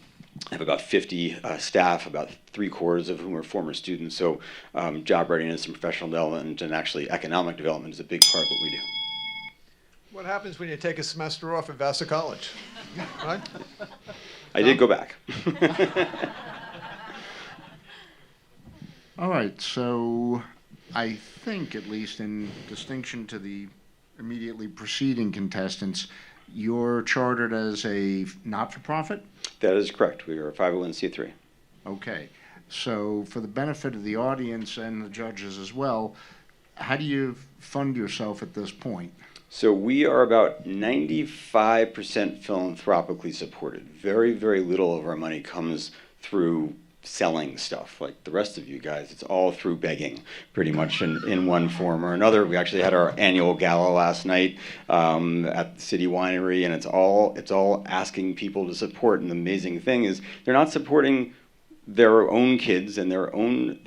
have about 50 staff, about 3/4 of whom are former students. So job readiness and professional development and actually economic development is a big part of what we do. What happens when you take a semester off at Vassar College, right? I did go back. All right, so I think, at least in distinction to the immediately preceding contestants, you're chartered as a not-for-profit? That is correct. We are a 501c3. Okay, so for the benefit of the audience and the judges as well, how do you fund yourself at this point? So we are about 95% philanthropically supported. Very, very little of our money comes through selling stuff like the rest of you guys. It's all through begging, pretty much in one form or another. We actually had our annual gala last night at the City Winery, and it's all asking people to support. And the amazing thing is they're not supporting their own kids and their own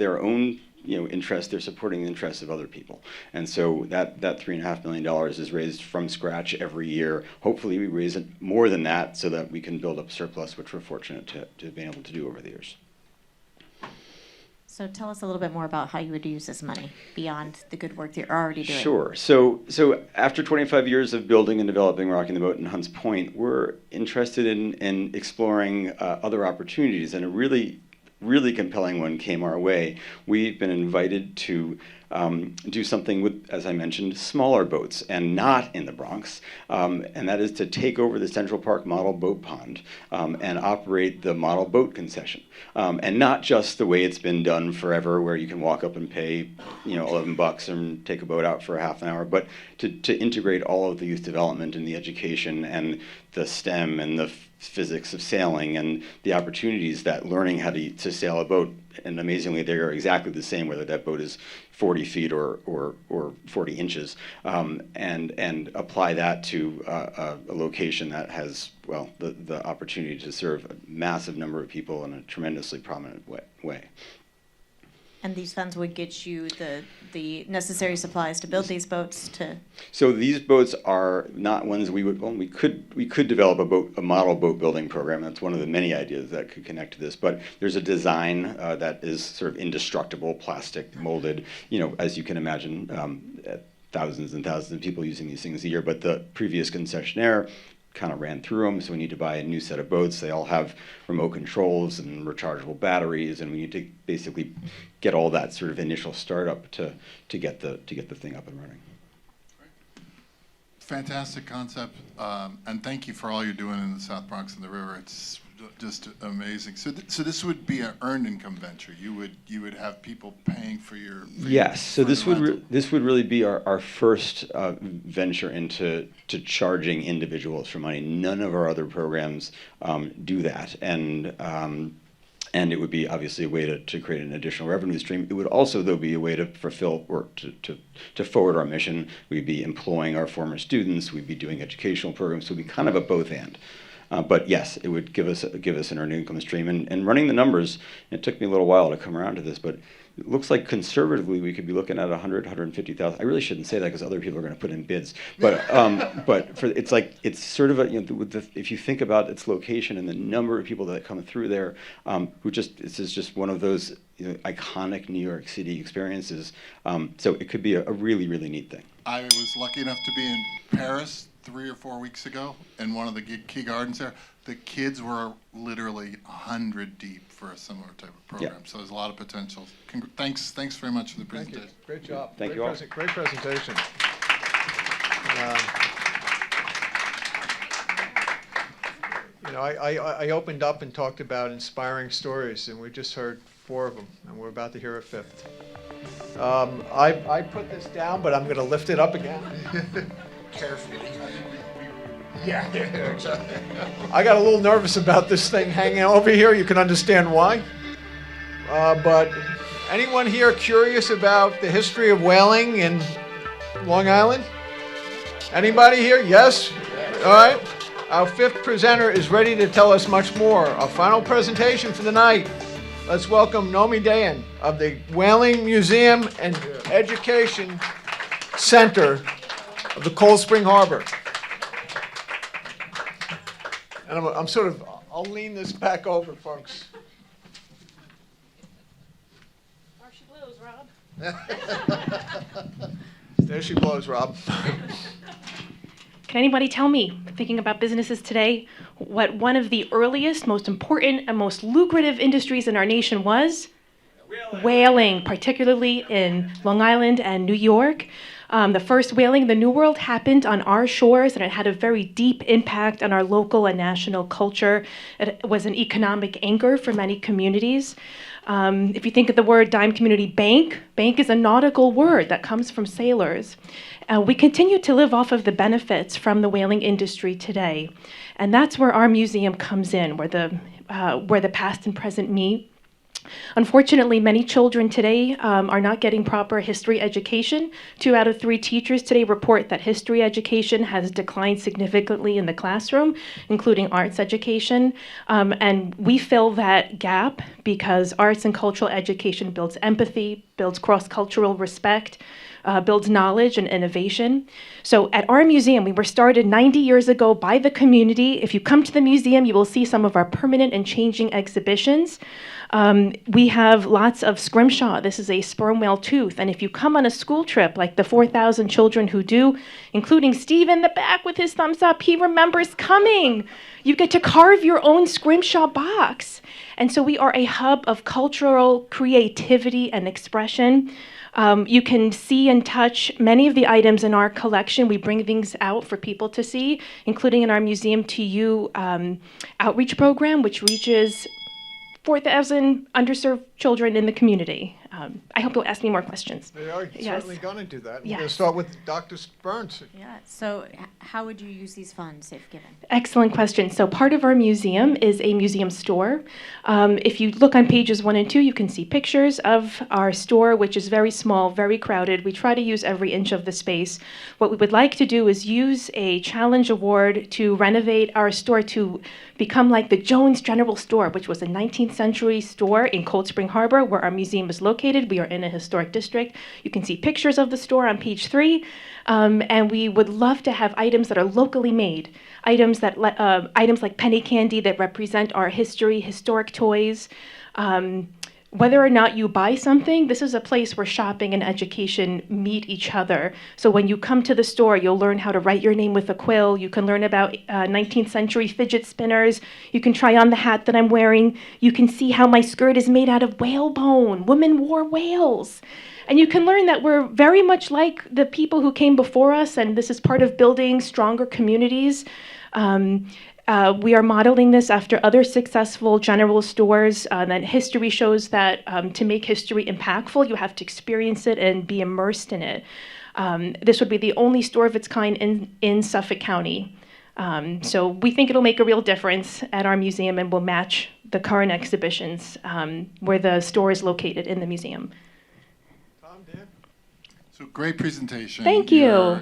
interest. They're supporting the interests of other people. And so that $3.5 million is raised from scratch every year. Hopefully we raise it more than that so that we can build up surplus, which we're fortunate to have been able to do over the years. So tell us a little bit more about how you would use this money beyond the good work that you're already doing. Sure. So after 25 years of building and developing Rocking the Boat in Hunts Point, we're interested in exploring other opportunities, and a really compelling one came our way. We've been invited to do something with, as I mentioned, smaller boats, and not in the Bronx, and that is to take over the Central Park model boat pond and operate the model boat concession. And not just the way it's been done forever, where you can walk up and pay $11 and take a boat out for a half an hour, but to integrate all of the youth development and the education and the STEM and the physics of sailing and the opportunities that learning how to sail a boat, and amazingly they are exactly the same whether that boat is 40 feet or 40 inches, and apply that to a location that has, well, the opportunity to serve a massive number of people in a tremendously prominent way. And these funds would get you the necessary supplies to build these boats to. So these boats are not ones we would, well, we could develop a model boat building program. That's one of the many ideas that could connect to this. But there's a design that is sort of indestructible, plastic, molded, as you can imagine, thousands and thousands of people using these things a year. But the previous concessionaire kind of ran through them, so we need to buy a new set of boats. They all have remote controls and rechargeable batteries, and we need to basically get all that sort of initial startup to get the thing up and running. Fantastic concept, and thank you for all you're doing in the South Bronx and the river. It's just amazing. So this would be an earned income venture. You would have people paying for your. Yes. So this would really be our first venture into charging individuals for money. None of our other programs do that, and it would be obviously a way to create an additional revenue stream. It would also, though, be a way to fulfill or to forward our mission. We'd be employing our former students. We'd be doing educational programs. So it'd be kind of a both and. But yes, it would give us an earned income stream. And running the numbers, it took me a little while to come around to this, but it looks like conservatively we could be looking at 150,000. I really shouldn't say that because other people are going to put in bids. But it's sort of if you think about its location and the number of people that come through there, this is just one of those iconic New York City experiences. So it could be a really, really neat thing. I was lucky enough to be in Paris 3 or 4 weeks ago in one of the key gardens there. The kids were literally 100 deep for a similar type of program. Yeah. So there's a lot of potential. Thanks very much for the presentation. Thank you. Great job. Thank you all. Great presentation. I opened up and talked about inspiring stories, and we just heard 4 of them, and we're about to hear a 5th. I put this down, but I'm going to lift it up again. Carefully. Yeah, exactly. I got a little nervous about this thing hanging over here. You can understand why. But anyone here curious about the history of whaling in Long Island? Anybody here? Yes? All right. Our 5th presenter is ready to tell us much more. Our final presentation for the night. Let's welcome Nomi Dan of the Whaling Museum and Education Center of the Cold Spring Harbor. And I'll lean this back over, folks. There she blows, Rob. There she blows, Rob. Can anybody tell me, thinking about businesses today, what one of the earliest, most important, and most lucrative industries in our nation was? Whaling, particularly in Long Island and New York. The first whaling in the New World happened on our shores, and it had a very deep impact on our local and national culture. It was an economic anchor for many communities. If you think of the word Dime Community Bank, bank is a nautical word that comes from sailors. We continue to live off of the benefits from the whaling industry today, and that's where our museum comes in, where the past and present meet. Unfortunately, many children today are not getting proper history education. 2 out of 3 teachers today report that history education has declined significantly in the classroom, including arts education. And we fill that gap because arts and cultural education builds empathy, builds cross-cultural respect, builds knowledge and innovation. So at our museum, we were started 90 years ago by the community. If you come to the museum, you will see some of our permanent and changing exhibitions. We have lots of scrimshaw. This is a sperm whale tooth. And if you come on a school trip, like the 4,000 children who do, including Steve in the back with his thumbs up, he remembers coming. You get to carve your own scrimshaw box. And so we are a hub of cultural creativity and expression. You can see and touch many of the items in our collection. We bring things out for people to see, including in our Museum to You outreach program, which reaches 4,000 underserved children in the community. I hope you'll ask me more questions. They are certainly going to do that. We're Yes. going to start with Dr. Burns. Yeah. So how would you use these funds if given? Excellent question. So part of our museum is a museum store. If you look on pages 1 and 2, you can see pictures of our store, which is very small, very crowded. We try to use every inch of the space. What we would like to do is use a challenge award to renovate our store to become like the Jones General Store, which was a 19th century store in Cold Spring Harbor, where our museum is located. located. We are in a historic district. You can see pictures of the store on page 3. And we would love to have items that are locally made, items like penny candy that represent our history, historic toys. Whether or not you buy something, this is a place where shopping and education meet each other. So when you come to the store, you'll learn how to write your name with a quill. You can learn about 19th century fidget spinners. You can try on the hat that I'm wearing. You can see how my skirt is made out of whalebone. Women wore whales. And you can learn that we're very much like the people who came before us, and this is part of building stronger communities. We are modeling this after other successful general stores. That history shows that to make history impactful, you have to experience it and be immersed in it. This would be the only store of its kind in Suffolk County. So we think it'll make a real difference at our museum and will match the current exhibitions where the store is located in the museum. So great presentation. Thank you.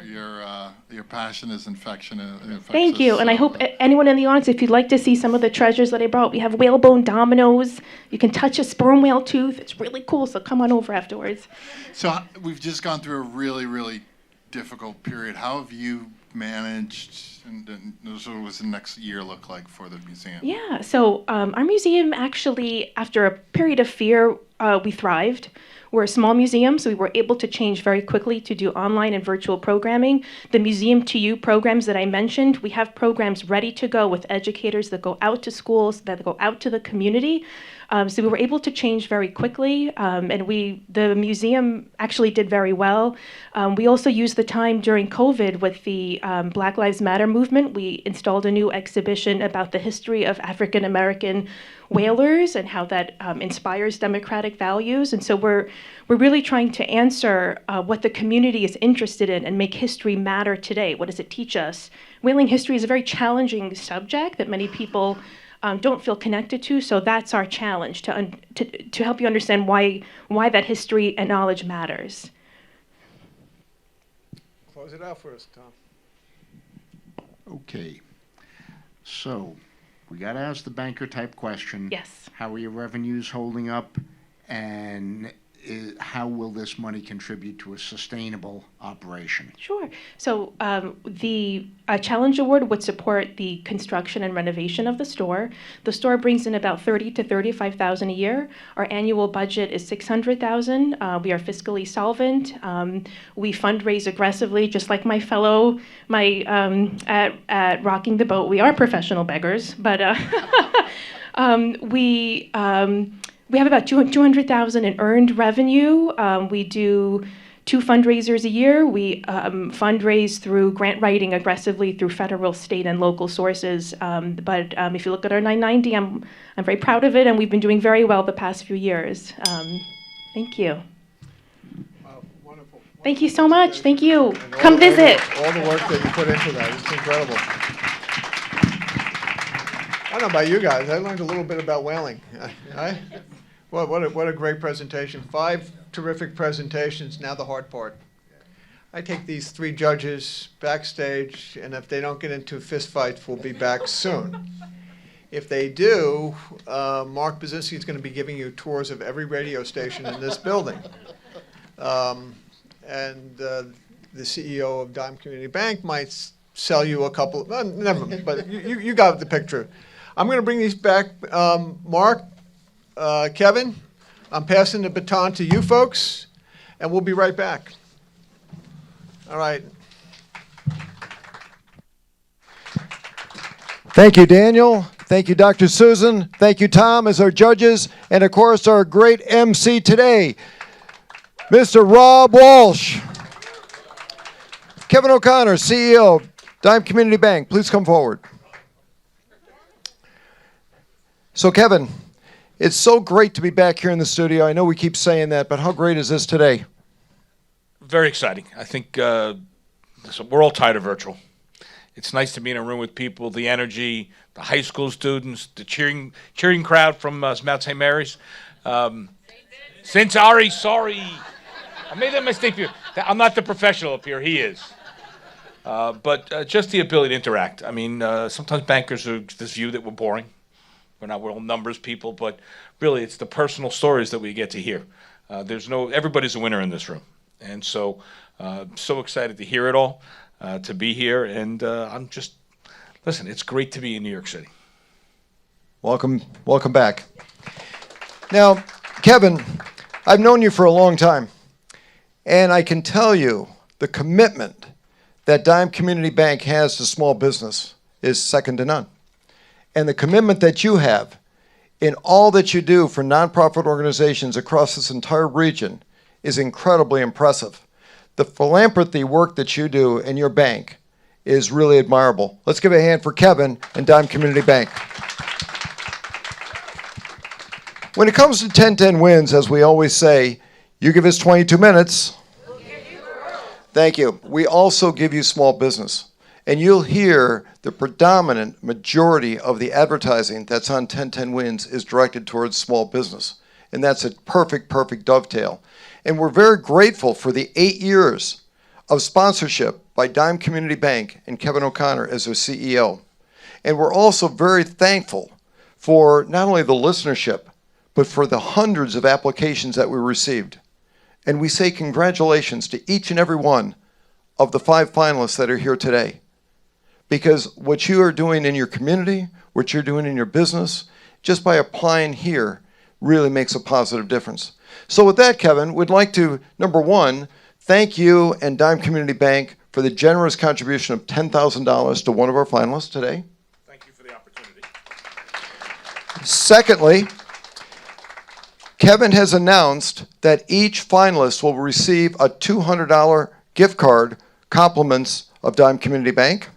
Your passion is infectious. Thank you, and I hope anyone in the audience, if you'd like to see some of the treasures that I brought, we have whalebone dominoes. You can touch a sperm whale tooth. It's really cool, so come on over afterwards. So we've just gone through a really, really difficult period. How have you managed, and so what does the next year look like for the museum? Yeah, so our museum actually, after a period of fear, we thrived. We're a small museum, so we were able to change very quickly to do online and virtual programming. The Museum to You programs that I mentioned, we have programs ready to go with educators that go out to schools, that go out to the community. So we were able to change very quickly, and the museum actually did very well. We also used the time during COVID with the Black Lives Matter movement. We installed a new exhibition about the history of African American whalers and how that inspires democratic values. And so we're really trying to answer what the community is interested in and make history matter today. What does it teach us? Whaling history is a very challenging subject that many people don't feel connected to, so that's our challenge, to help you understand why that history and knowledge matters. Close it out for us, Tom. Okay. So, we got to ask the banker type question. Yes. How are your revenues holding up? And how will this money contribute to a sustainable operation? Sure. So the Challenge Award would support the construction and renovation of the store. The store brings in about $30,000 to $35,000 a year. Our annual budget is $600,000. We are fiscally solvent. We fundraise aggressively, just like at Rocking the Boat. We are professional beggars, but we have about $200,000 in earned revenue. We do 2 fundraisers a year. We fundraise through grant writing aggressively through federal, state, and local sources. But if you look at our 990, I'm very proud of it, and we've been doing very well the past few years. Thank you. Wonderful. Thank you so much. Thank you. Come visit. All the work that you put into that. It's incredible. I don't know about you guys. I learned a little bit about whaling. What a great presentation. 5 terrific presentations. Now the hard part. I take these 3 judges backstage, and if they don't get into fistfights, we'll be back soon. If they do, Mark Bazinski is going to be giving you tours of every radio station in this building. And the CEO of Dime Community Bank might sell you a couple. Never mind, but you got the picture. I'm going to bring these back. Mark, Kevin, I'm passing the baton to you folks, and we'll be right back. All right. Thank you, Daniel. Thank you, Dr. Susan. Thank you, Tom, as our judges, and of course, our great MC today, Mr. Rob Walsh. Kevin O'Connor, CEO, Dime Community Bank, please come forward. So, Kevin, it's so great to be back here in the studio. I know we keep saying that, but how great is this today? Very exciting. I think we're all tired of virtual. It's nice to be in a room with people, the energy, the high school students, the cheering crowd from Mount St. Mary's. St. Ari, sorry. I made that mistake here. I'm not the professional up here. He is. But just the ability to interact. I mean, sometimes bankers are this view that we're boring. We're all numbers people, but really it's the personal stories that we get to hear. everybody's a winner in this room. And so, so excited to hear it all, to be here. And listen, it's great to be in New York City. Welcome back. Now, Kevin, I've known you for a long time, and I can tell you the commitment that Dime Community Bank has to small business is second to none. And the commitment that you have in all that you do for nonprofit organizations across this entire region is incredibly impressive. The philanthropy work that you do in your bank is really admirable. Let's give a hand for Kevin and Dime Community Bank. When it comes to 10-10 wins, as we always say, you give us 22 minutes. Thank you. We also give you small business. And you'll hear the predominant majority of the advertising that's on 10-10 Wins is directed towards small business. And that's a perfect dovetail. And we're very grateful for the 8 years of sponsorship by Dime Community Bank and Kevin O'Connor as their CEO. And we're also very thankful for not only the listenership, but for the hundreds of applications that we received. And we say congratulations to each and every one of the 5 finalists that are here today. Because what you are doing in your community, what you're doing in your business, just by applying here, really makes a positive difference. So with that, Kevin, we'd like to, number one, thank you and Dime Community Bank for the generous contribution of $10,000 to one of our finalists today. Thank you for the opportunity. Secondly, Kevin has announced that each finalist will receive a $200 gift card, compliments of Dime Community Bank.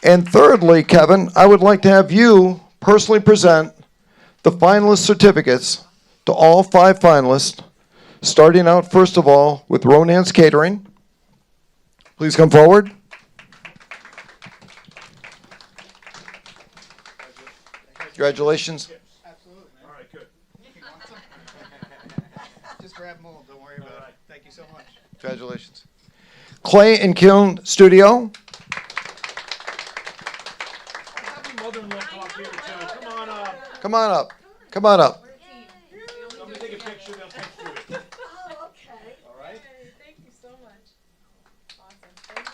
And thirdly, Kevin, I would like to have you personally present the finalist certificates to all 5 finalists, starting out first of all with Ronan's Catering. Please come forward. Congratulations. Absolutely. All right, good. Just grab them all. Don't worry about it. Thank you so much. Congratulations. Clay and Kiln Studio. Mother-in-law talk here too. Come on up. Come on up. Come on up. Somebody take a picture. They'll take through it. Oh, okay. All right. Thank you so much. Awesome. Thank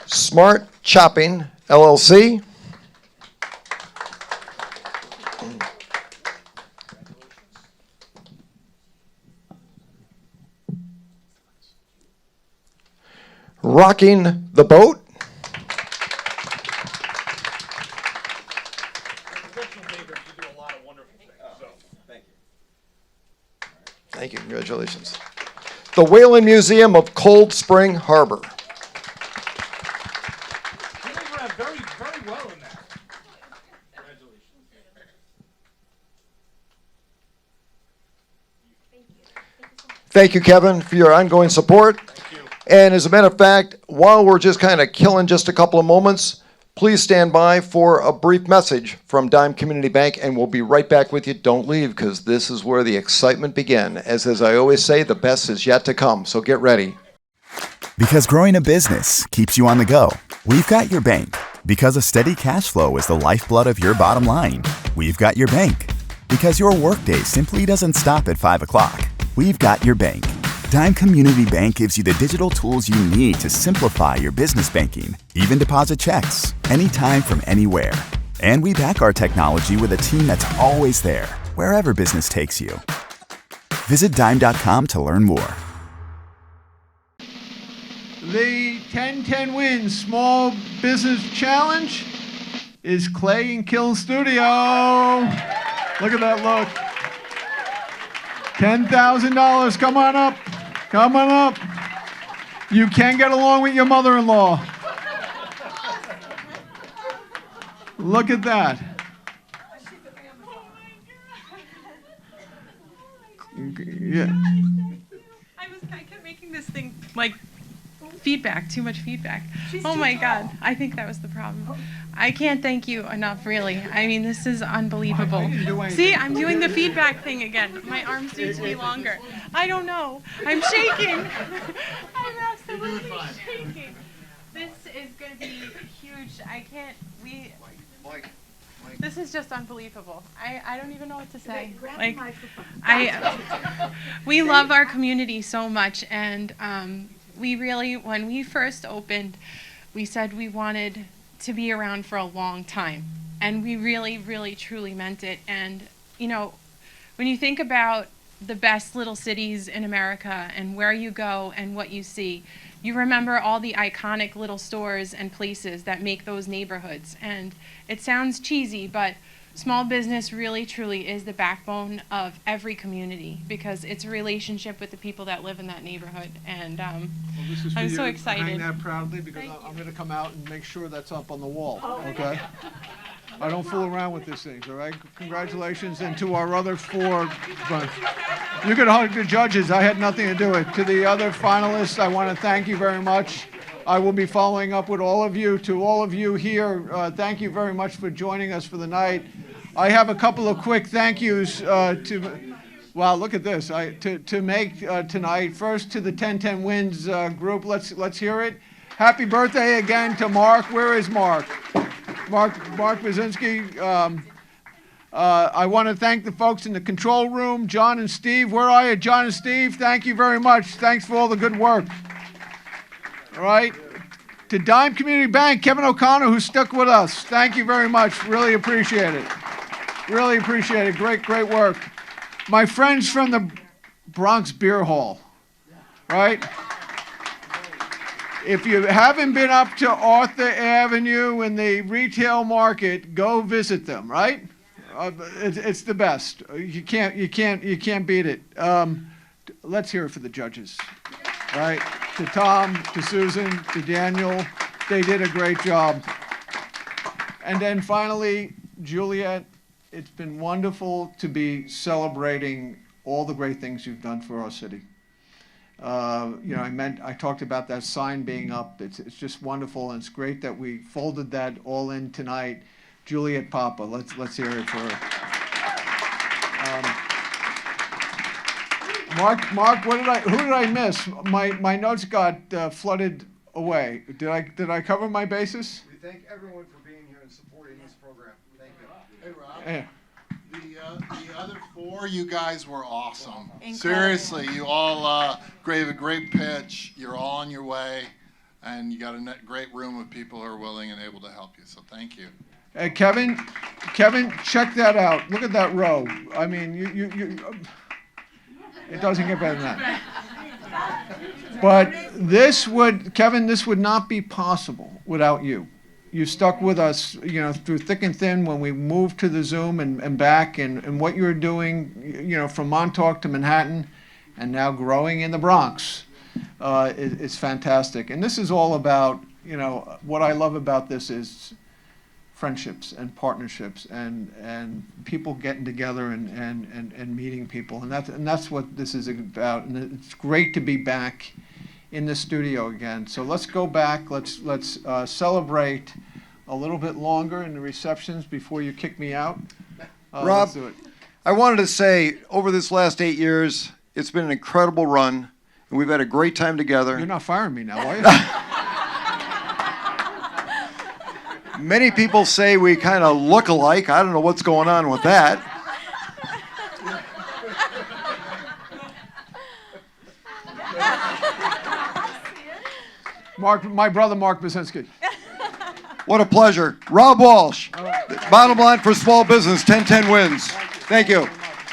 you. Smart Chopping, LLC. Rocking the Boat. Thank you. Congratulations. The Whalen Museum of Cold Spring Harbor. You did very, very well in that. Congratulations. Thank you, Kevin, for your ongoing support. And as a matter of fact, while we're just kind of killing just a couple of moments, please stand by for a brief message from Dime Community Bank, and we'll be right back with you. Don't leave, because this is where the excitement begins. As I always say, the best is yet to come, so get ready. Because growing a business keeps you on the go, we've got your bank. Because a steady cash flow is the lifeblood of your bottom line, we've got your bank. Because your workday simply doesn't stop at 5 o'clock, we've got your bank. Dime Community Bank gives you the digital tools you need to simplify your business banking, even deposit checks, anytime from anywhere. And we back our technology with a team that's always there, wherever business takes you. Visit Dime.com to learn more. The 10-10 Wins Small Business Challenge is Clay and Kiln Studio. Look at that look. $10,000. Come on up. Come on up. You can get along with your mother-in-law. Look at that. Yeah. I kept making this thing like feedback, too much feedback. Oh my God, I think that was the problem. I can't thank you enough, really. I mean, this is unbelievable. See, I'm doing the feedback thing again. My arms need to be longer. I don't know. I'm shaking. I'm absolutely shaking. This is going to be huge. I can't, This is just unbelievable. I don't even know what to say. Like, we love our community so much, and we really, when we first opened, we said we wanted to be around for a long time, and we really, really, truly meant it. And you know, when you think about the best little cities in America and where you go and what you see, you remember all the iconic little stores and places that make those neighborhoods. And it sounds cheesy, but small business really truly is the backbone of every community, because it's a relationship with the people that live in that neighborhood. And Well, this is for I'm you. so excited. Hang that proudly, because I'm going to come out and make sure that's up on the wall, okay? I don't fool around with these things, all right? Congratulations, and to our other 4, you could hug the judges, I had nothing to do with it. To the other finalists, I want to thank you very much. I will be following up with all of you. To all of you here, thank you very much for joining us for the night. I have a couple of quick thank yous wow, look at this, to make tonight. First, to the 1010 Wins group, let's hear it. Happy birthday again to Mark. Where is Mark? Mark Bazinski. I want to thank the folks in the control room, John and Steve. Where are you, John and Steve? Thank you very much. Thanks for all the good work. All right. To Dime Community Bank, Kevin O'Connor, who stuck with us. Thank you very much. Really appreciate it. Really appreciate it. Great work. My friends from the Bronx Beer Hall, right? If you haven't been up to Arthur Avenue in the retail market, go visit them, right? It's the best. You can't beat it. Let's hear it for the judges, right? To Tom, to Susan, to Daniel, they did a great job. And then finally, Juliet, it's been wonderful to be celebrating all the great things you've done for our city. You know, I talked about that sign being up. It's just wonderful, and it's great that we folded that all in tonight. Juliet Papa, let's hear it for her. Mark, who did I miss? My notes got flooded away. Did I cover my bases? We thank everyone for being here and supporting this program. Thank you. Hey, Rob. Yeah. The other 4, you guys were awesome. Incredible. Seriously, you all gave a great pitch. You're all on your way, and you got a great room of people who are willing and able to help you. So thank you. Hey, Kevin, check that out. Look at that row. I mean, you it doesn't get better than that. But Kevin, this would not be possible without you. You stuck with us, you know, through thick and thin when we moved to the Zoom and back, and what you're doing, you know, from Montauk to Manhattan, and now growing in the Bronx, is fantastic. And this is all about, you know, what I love about this is friendships and partnerships and people getting together and meeting people, and that's what this is about. And it's great to be back in the studio again. So let's go back. Let's celebrate a little bit longer in the receptions before you kick me out. Rob, let's do it. I wanted to say, over this last 8 years, it's been an incredible run, and we've had a great time together. You're not firing me now, are you? Many people say we kind of look alike. I don't know what's going on with that. My brother, Mark Bazinski. What a pleasure. Rob Walsh, bottom line for small business, 1010 Wins. Thank you.